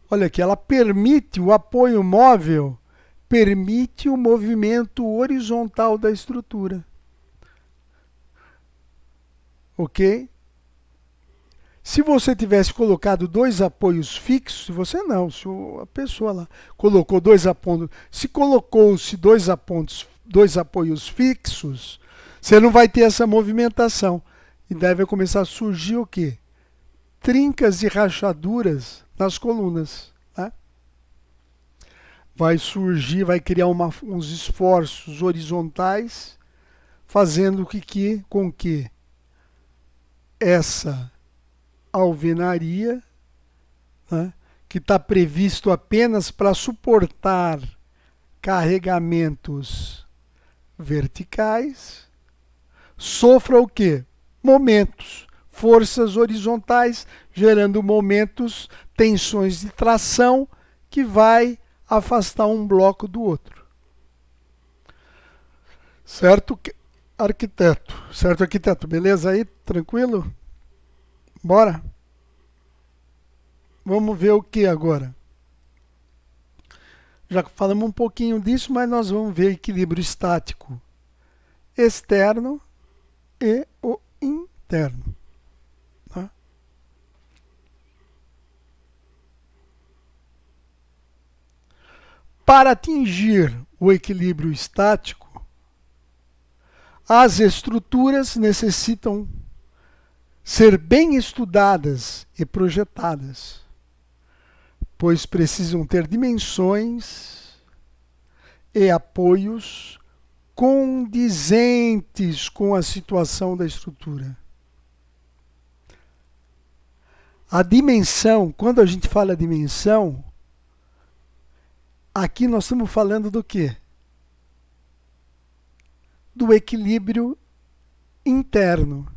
Olha aqui, ela permite, o apoio móvel permite o movimento horizontal da estrutura. Ok? Se você tivesse colocado dois apoios fixos, se você não, se a pessoa lá colocou dois apoios, se colocou-se dois apoios fixos, você não vai ter essa movimentação. E deve começar a surgir o quê? Trincas e rachaduras nas colunas. Né? Vai surgir, vai criar uns esforços horizontais, fazendo com que essa alvenaria, né, que está previsto apenas para suportar carregamentos verticais, sofra o quê? Momentos, forças horizontais, gerando momentos, tensões de tração, que vai afastar um bloco do outro. Certo, arquiteto? Certo, arquiteto? Beleza aí? Tranquilo? Bora? Vamos ver o que agora? Já falamos um pouquinho disso, mas nós vamos ver equilíbrio estático externo e o interno. Tá? Para atingir o equilíbrio estático, as estruturas necessitam ser bem estudadas e projetadas, pois precisam ter dimensões e apoios condizentes com a situação da estrutura. A dimensão, quando a gente fala dimensão, aqui nós estamos falando do quê? Do equilíbrio interno.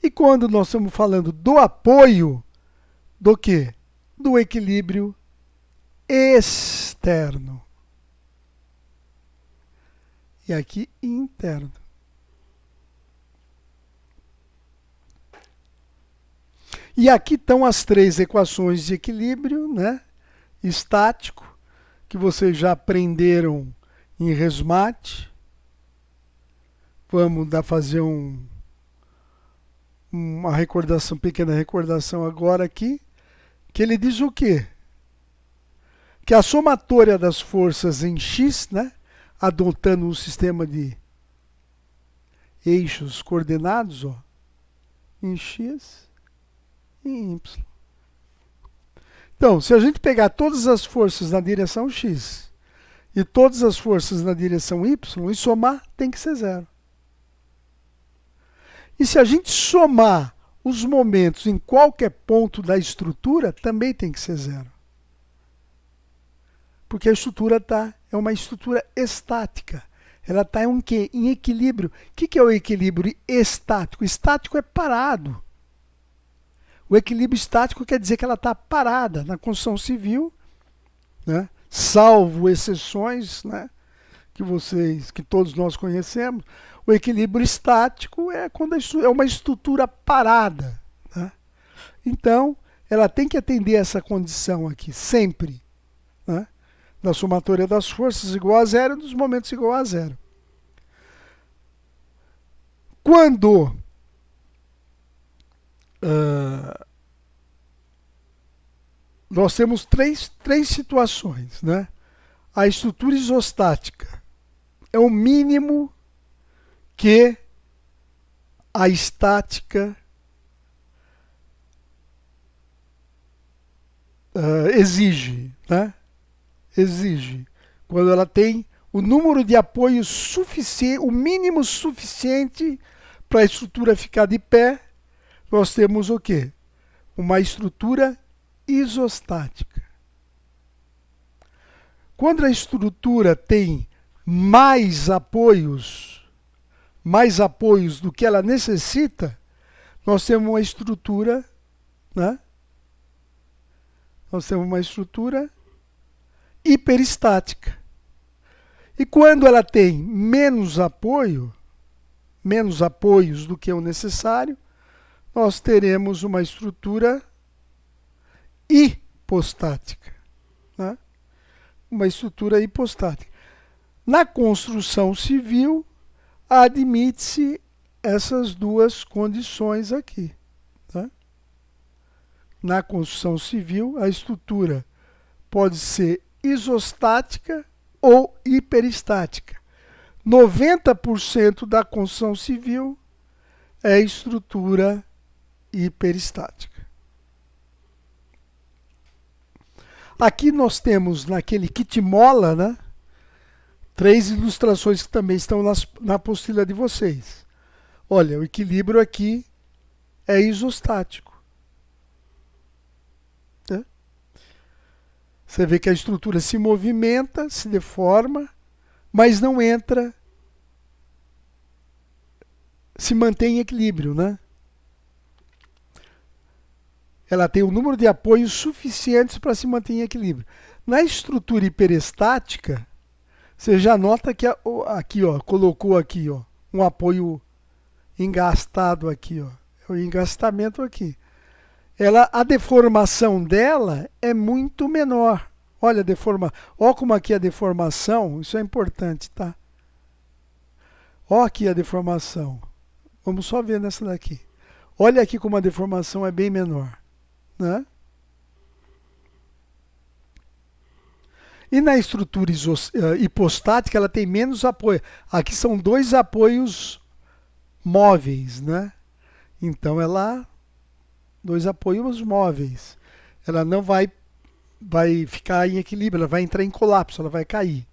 E quando nós estamos falando do apoio, do quê? Do equilíbrio externo. E aqui interno. E aqui estão as três equações de equilíbrio, né? Estático, que vocês já aprenderam em ResMat. Vamos fazer uma recordação, pequena recordação agora aqui, que ele diz o quê? Que a somatória das forças em X, né? Adotando um sistema de eixos coordenados, ó, em X e em Y. Então, se a gente pegar todas as forças na direção X e todas as forças na direção Y e somar, tem que ser zero. E se a gente somar os momentos em qualquer ponto da estrutura, também tem que ser zero. Porque a estrutura é uma estrutura estática. Ela está em equilíbrio. O que é o equilíbrio estático? Estático é parado. O equilíbrio estático quer dizer que ela está parada na construção civil, né? Salvo exceções, né? que todos nós conhecemos. O equilíbrio estático é quando é uma estrutura parada. Né? Então, ela tem que atender essa condição aqui, sempre. Né? Da somatória das forças igual a zero e dos momentos igual a zero. Quando nós temos três situações, né? A estrutura isostática é o mínimo que a estática exige, né? Exige. Quando ela tem o número de apoios suficiente, o mínimo suficiente para a estrutura ficar de pé, nós temos o quê? Uma estrutura isostática. Quando a estrutura tem mais apoios do que ela necessita, nós temos uma estrutura, né? Nós temos uma estrutura hiperestática. E quando ela tem menos apoios do que o necessário, nós teremos uma estrutura hipostática. Né? Uma estrutura hipostática. Na construção civil, admite-se essas duas condições aqui. Tá? Na construção civil, a estrutura pode ser isostática ou hiperestática. 90% da construção civil é estrutura hiperestática. Aqui nós temos, naquele kit mola, né, 3 ilustrações que também estão na apostila de vocês. Olha, o equilíbrio aqui é isostático. Né? Você vê que a estrutura se movimenta, se deforma, mas não entra se mantém em equilíbrio, né? Ela tem um número de apoios suficientes para se manter em equilíbrio. Na estrutura hiperestática, você já nota que aqui, ó, colocou aqui, ó, um apoio engastado aqui, ó, é o engastamento aqui. A deformação dela é muito menor. Olha a deformação. Olha como aqui a deformação, isso é importante, tá? Olha aqui a deformação. Vamos só ver nessa daqui. Olha aqui como a deformação é bem menor, né? E na estrutura hipostática ela tem menos apoio. Aqui são dois apoios móveis, né? Então dois apoios móveis. Ela não vai ficar em equilíbrio, ela vai entrar em colapso, ela vai cair,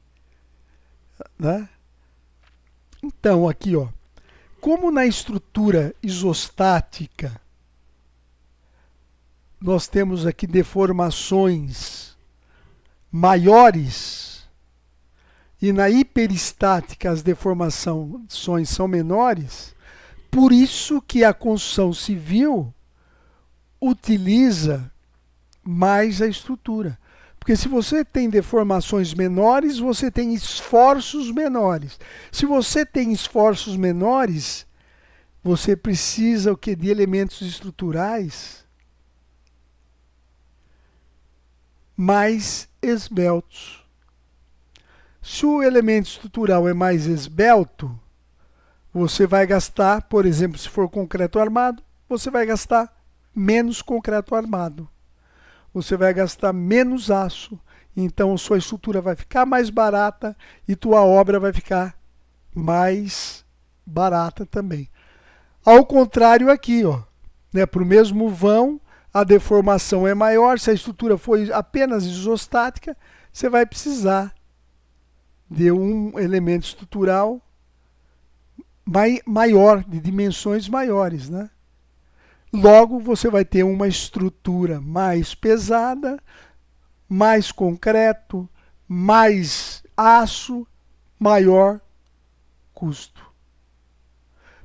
né? Então aqui, ó, como na estrutura isostática nós temos aqui deformações maiores e na hiperestática as deformações são menores, por isso que a construção civil utiliza mais a estrutura. Porque se você tem deformações menores, você tem esforços menores. Se você tem esforços menores, você precisa o quê? De elementos estruturais mais esbeltos. Se o elemento estrutural é mais esbelto, você vai gastar, por exemplo, se for concreto armado, você vai gastar menos concreto armado. Você vai gastar menos aço, então sua estrutura vai ficar mais barata e tua obra vai ficar mais barata também. Ao contrário aqui, ó, né, para o mesmo vão, a deformação é maior. Se a estrutura for apenas isostática, você vai precisar de um elemento estrutural maior, de dimensões maiores, né? Logo, você vai ter uma estrutura mais pesada, mais concreto, mais aço, maior custo.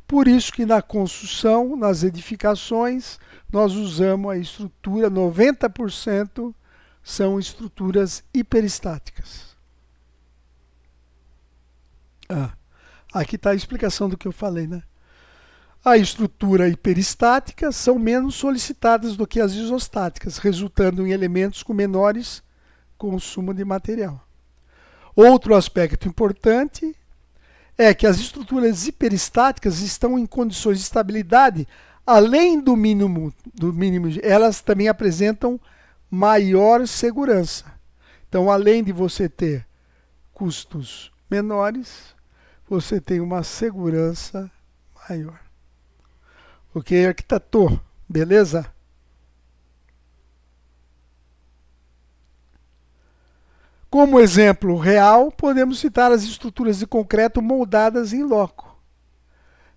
Por isso que na construção, nas edificações, nós usamos a estrutura, 90% são estruturas hiperestáticas. Aqui está a explicação do que eu falei, né? A estrutura hiperestática são menos solicitadas do que as isostáticas, resultando em elementos com menores consumo de material. Outro aspecto importante é que as estruturas hiperestáticas estão em condições de estabilidade além do mínimo, elas também apresentam maior segurança. Então, além de você ter custos menores, você tem uma segurança maior. Ok, arquitetor, beleza? Como exemplo real, podemos citar as estruturas de concreto moldadas em loco.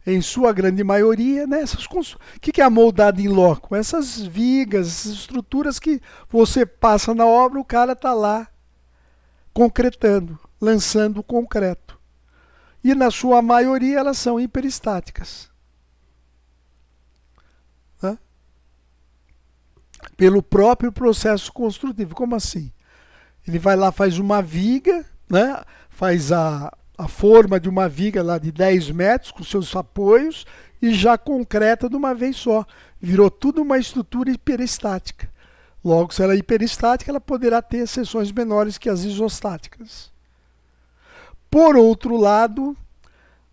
Em sua grande maioria, né, o que é a moldada em loco? Essas vigas, essas estruturas que você passa na obra, o cara está lá concretando, lançando o concreto. E na sua maioria elas são hiperestáticas. Né? Pelo próprio processo construtivo. Como assim? Ele vai lá, faz uma viga, né? Faz a forma de uma viga lá de 10 metros com seus apoios e já concreta de uma vez só. Virou tudo uma estrutura hiperestática. Logo, se ela é hiperestática, ela poderá ter seções menores que as isostáticas. Por outro lado,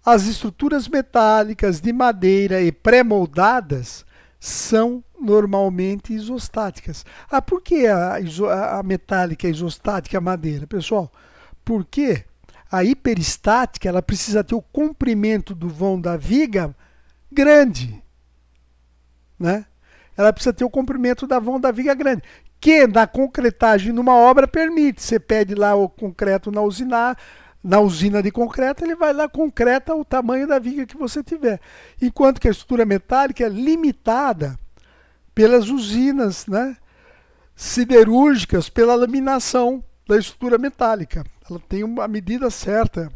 as estruturas metálicas de madeira e pré-moldadas são normalmente isostáticas. Por que a metálica é isostática, a madeira? Pessoal, porque a hiperestática ela precisa ter o comprimento do vão da viga grande. Né? Ela precisa ter o comprimento da vão da viga grande. Que na concretagem numa obra permite. Você pede lá o concreto na usina de concreto, ele vai lá, concreta o tamanho da viga que você tiver. Enquanto que a estrutura metálica é limitada pelas usinas, né, siderúrgicas, pela laminação da estrutura metálica. Ela tem uma medida certa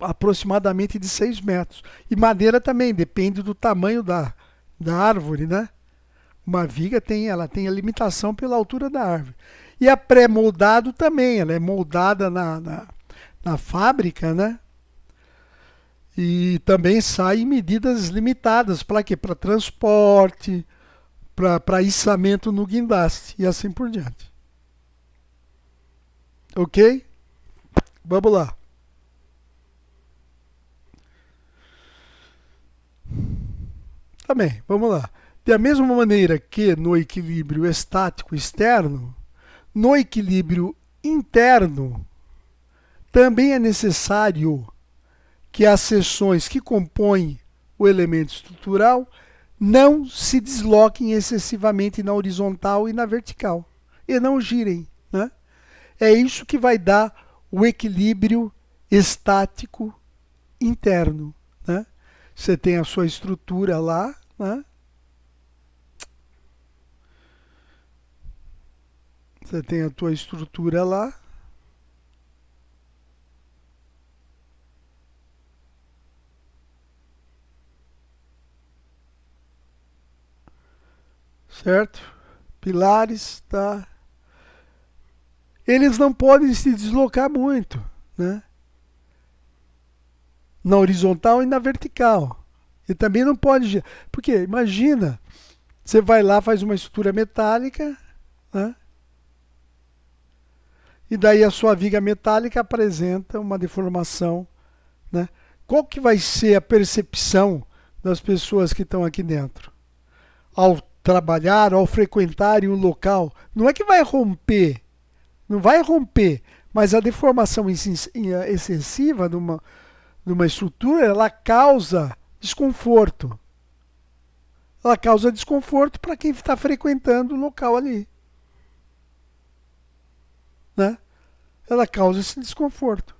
aproximadamente de 6 metros. E madeira também, depende do tamanho da árvore, né? Uma viga ela tem a limitação pela altura da árvore. E a pré-moldado também, ela é moldada na fábrica, né? E também sai em medidas limitadas. Para quê? Para transporte, para içamento no guindaste e assim por diante. Ok? Vamos lá. Também, vamos lá. Da mesma maneira que no equilíbrio estático externo, no equilíbrio interno também é necessário que as seções que compõem o elemento estrutural não se desloquem excessivamente na horizontal e na vertical, e não girem, né? É isso que vai dar o equilíbrio estático interno, né? Você tem a sua estrutura lá, né? Você tem a tua estrutura lá. Certo? Pilares, tá? Eles não podem se deslocar muito, né? Na horizontal e na vertical. E também não pode, porque imagina, você vai lá, faz uma estrutura metálica, né? E daí a sua viga metálica apresenta uma deformação, né? Qual que vai ser a percepção das pessoas que estão aqui dentro? Ao trabalhar, ao frequentarem um local, não é que vai romper, não vai romper, mas a deformação excessiva de uma estrutura, ela causa desconforto. Ela causa desconforto para quem está frequentando o local ali, né? Ela causa esse desconforto.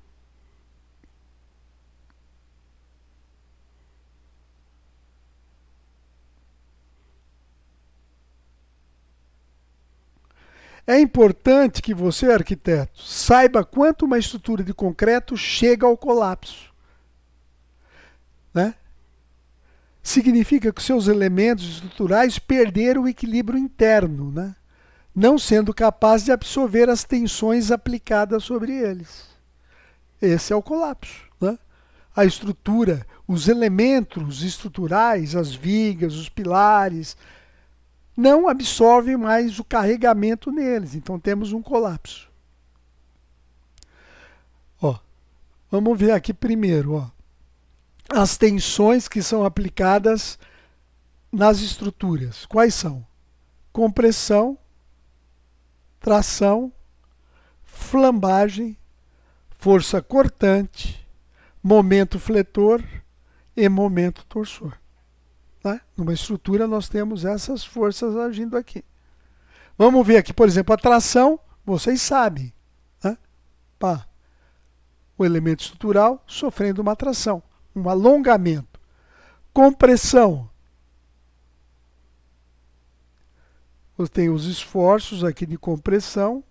É importante que você, arquiteto, saiba quanto uma estrutura de concreto chega ao colapso, né? Significa que seus elementos estruturais perderam o equilíbrio interno, né? Não sendo capaz de absorver as tensões aplicadas sobre eles. Esse é o colapso, né? A estrutura, os elementos estruturais, as vigas, os pilares, não absorvem mais o carregamento neles. Então temos um colapso. Ó, vamos ver aqui primeiro, ó, as tensões que são aplicadas nas estruturas. Quais são? Compressão, tração, flambagem, força cortante, momento fletor e momento torsor. Né? Numa estrutura nós temos essas forças agindo aqui. Vamos ver aqui, por exemplo, a tração, vocês sabem. Né? Pá, o elemento estrutural sofrendo uma tração, um alongamento. Compressão. Você tem os esforços aqui de compressão.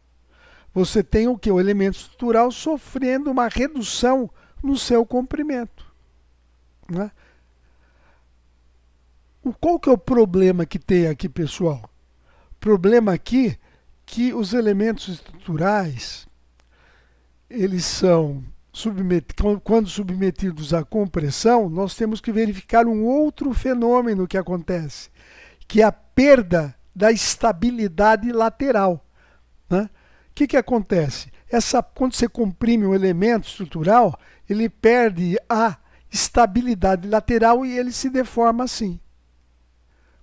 Você tem o que? O elemento estrutural sofrendo uma redução no seu comprimento. Né? Qual que é o problema que tem aqui, pessoal? O problema aqui é que os elementos estruturais, eles são, quando submetidos à compressão, nós temos que verificar um outro fenômeno que acontece, que é a perda da estabilidade lateral. Né? O que acontece? Quando você comprime um elemento estrutural, ele perde a estabilidade lateral e ele se deforma assim.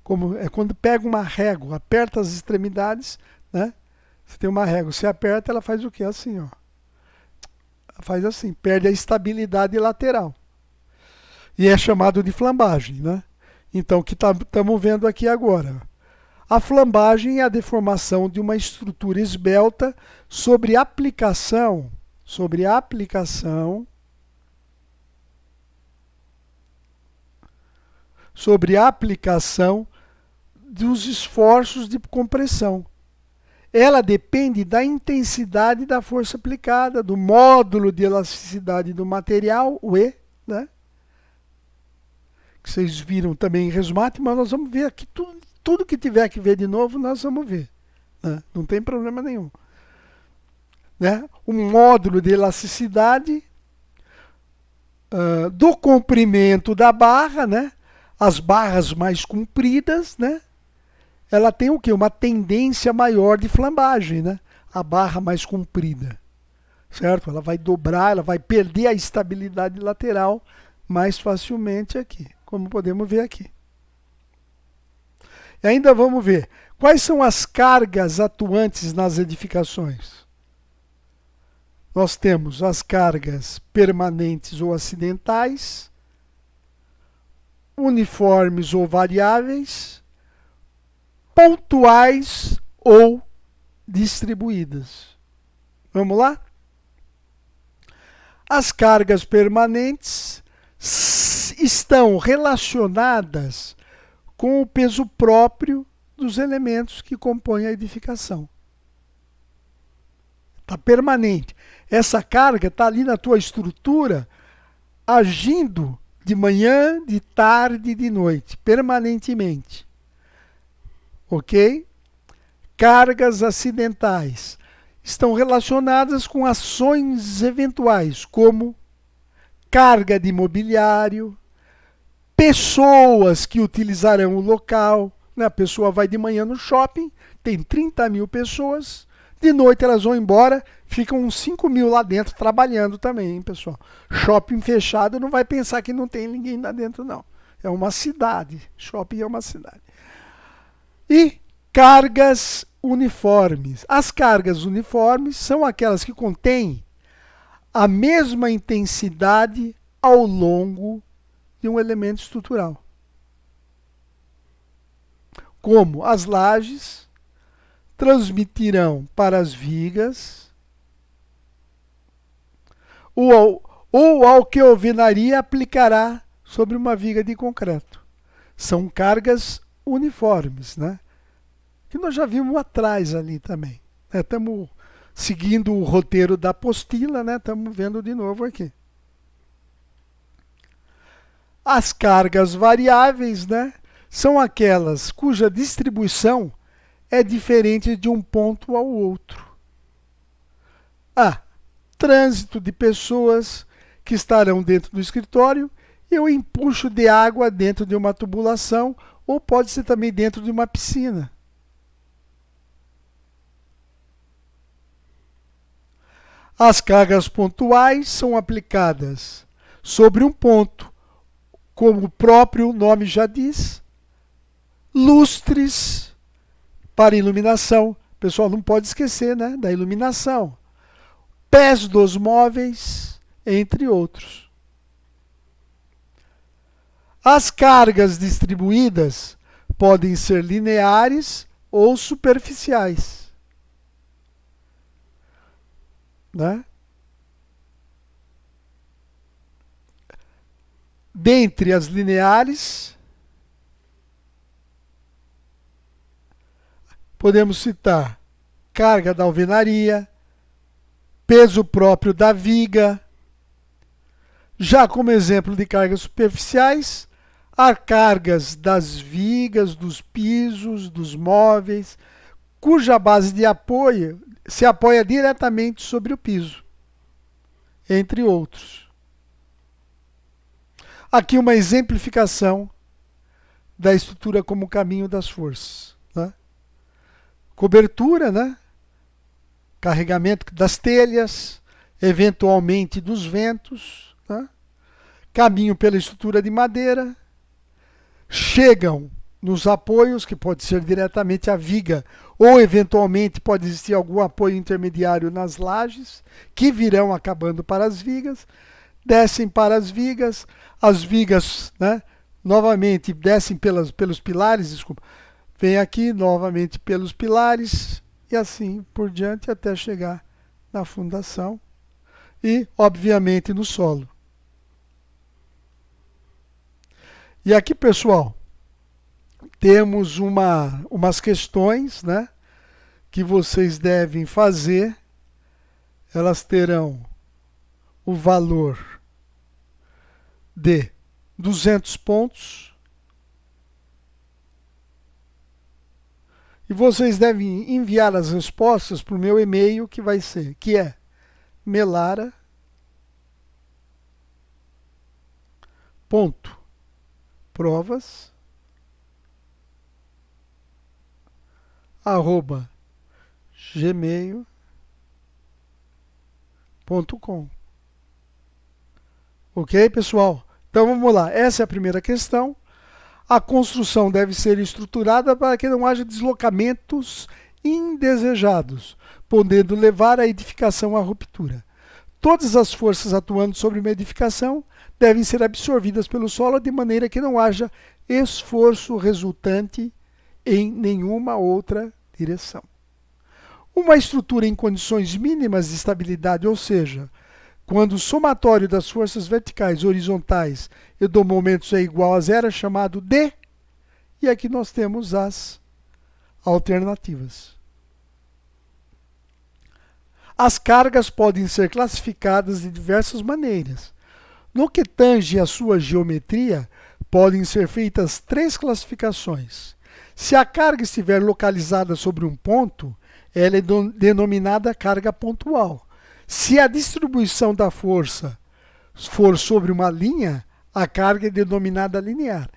Como é quando pega uma régua, aperta as extremidades, né? Você tem uma régua, você aperta, ela faz o quê? Assim, ó. Ela faz assim, perde a estabilidade lateral. E é chamado de flambagem, né? Então, o que estamos vendo aqui agora? A flambagem é a deformação de uma estrutura esbelta sobre aplicação dos esforços de compressão. ela depende da intensidade da força aplicada, do módulo de elasticidade do material, o E, né? Que vocês viram também em resumate, mas nós vamos ver aqui tudo que tiver que ver de novo, nós vamos ver, né? Não tem problema nenhum. Né? O módulo de elasticidade do comprimento da barra, né? As barras mais compridas, né? Ela tem o quê? Uma tendência maior de flambagem, né? A barra mais comprida, certo? Ela vai dobrar, ela vai perder a estabilidade lateral mais facilmente aqui, como podemos ver aqui. E ainda vamos ver quais são as cargas atuantes nas edificações. Nós temos as cargas permanentes ou acidentais, uniformes ou variáveis, pontuais ou distribuídas. Vamos lá? As cargas permanentes estão relacionadas com o peso próprio dos elementos que compõem a edificação. Está permanente. Essa carga está ali na tua estrutura, agindo de manhã, de tarde e de noite, permanentemente. Ok? Cargas acidentais estão relacionadas com ações eventuais, como carga de mobiliário, pessoas que utilizarão o local. Né? A pessoa vai de manhã no shopping, tem 30 mil pessoas, de noite elas vão embora, ficam uns 5 mil lá dentro trabalhando também, hein, pessoal? Shopping fechado não vai pensar que não tem ninguém lá dentro, não. É uma cidade, shopping é uma cidade. E cargas uniformes. As cargas uniformes são aquelas que contêm a mesma intensidade ao longo de um elemento estrutural. Como as lajes transmitirão para as vigas, ou a alvenaria aplicará sobre uma viga de concreto. São cargas uniformes, né? Que nós já vimos atrás ali também. Estamos seguindo o roteiro da apostila, né? Estamos vendo de novo aqui. As cargas variáveis, né? São aquelas cuja distribuição é diferente de um ponto ao outro. Trânsito de pessoas que estarão dentro do escritório e o empuxo de água dentro de uma tubulação, ou pode ser também dentro de uma piscina. As cargas pontuais são aplicadas sobre um ponto, como o próprio nome já diz, lustres para iluminação. Pessoal, não pode esquecer, né, da iluminação. Pés dos móveis, entre outros. As cargas distribuídas podem ser lineares ou superficiais. Né? Dentre as lineares, podemos citar carga da alvenaria, peso próprio da viga. Já como exemplo de cargas superficiais, há cargas das vigas, dos pisos, dos móveis, cuja base de apoio se apoia diretamente sobre o piso, entre outros. Aqui uma exemplificação da estrutura como caminho das forças. Né? Cobertura, né? Carregamento das telhas, eventualmente dos ventos, né? Caminho pela estrutura de madeira, chegam nos apoios, que pode ser diretamente a viga, ou eventualmente pode existir algum apoio intermediário nas lajes, que virão acabando para as vigas, descem para as vigas, né, novamente descem pelos pilares, desculpa, vem aqui novamente pelos pilares, e assim por diante até chegar na fundação e, obviamente, no solo. E aqui, pessoal, temos umas questões, né, que vocês devem fazer, elas terão o valor de 200 pontos. E vocês devem enviar as respostas para o meu e-mail, que é melara.provas@gmail.com. Ok, pessoal? Então vamos lá. Essa é a primeira questão. A construção deve ser estruturada para que não haja deslocamentos indesejados, podendo levar a edificação à ruptura. Todas as forças atuando sobre uma edificação devem ser absorvidas pelo solo de maneira que não haja esforço resultante em nenhuma outra direção. Uma estrutura em condições mínimas de estabilidade, ou seja, quando o somatório das forças verticais, horizontais e do momento é igual a zero, é chamado de... E aqui nós temos as alternativas. As cargas podem ser classificadas de diversas maneiras. No que tange à sua geometria, podem ser feitas 3 classificações. Se a carga estiver localizada sobre um ponto, ela é denominada carga pontual. Se a distribuição da força for sobre uma linha, a carga é denominada linear.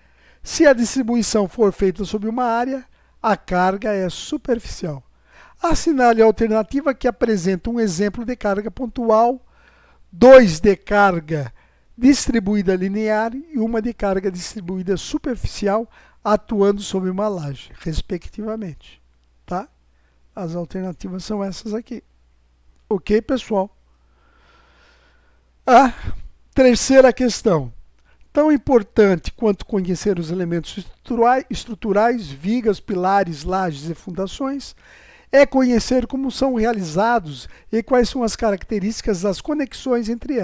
Se a distribuição for feita sobre uma área, a carga é superficial. Assinale a alternativa que apresenta um exemplo de carga pontual, 2 de carga distribuída linear e uma de carga distribuída superficial atuando sobre uma laje, respectivamente. Tá? As alternativas são essas aqui. Ok, pessoal? A terceira questão. Tão importante quanto conhecer os elementos estruturais, vigas, pilares, lajes e fundações, é conhecer como são realizados e quais são as características das conexões entre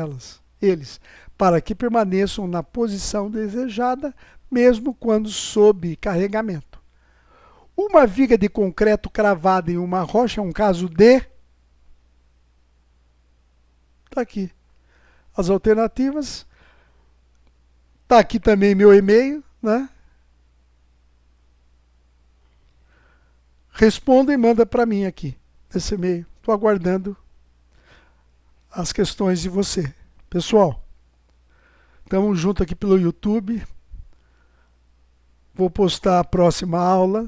eles, para que permaneçam na posição desejada, mesmo quando sob carregamento. Uma viga de concreto cravada em uma rocha é um caso de... Está aqui. As alternativas. Está aqui também meu e-mail, né? Responda e manda para mim aqui, nesse e-mail. Estou aguardando as questões de você. Pessoal, estamos juntos aqui pelo YouTube. Vou postar a próxima aula.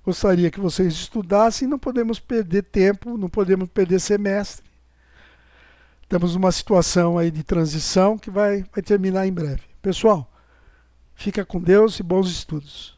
Gostaria que vocês estudassem. Não podemos perder tempo, não podemos perder semestre. Estamos numa situação aí de transição que vai terminar em breve. Pessoal, fica com Deus e bons estudos.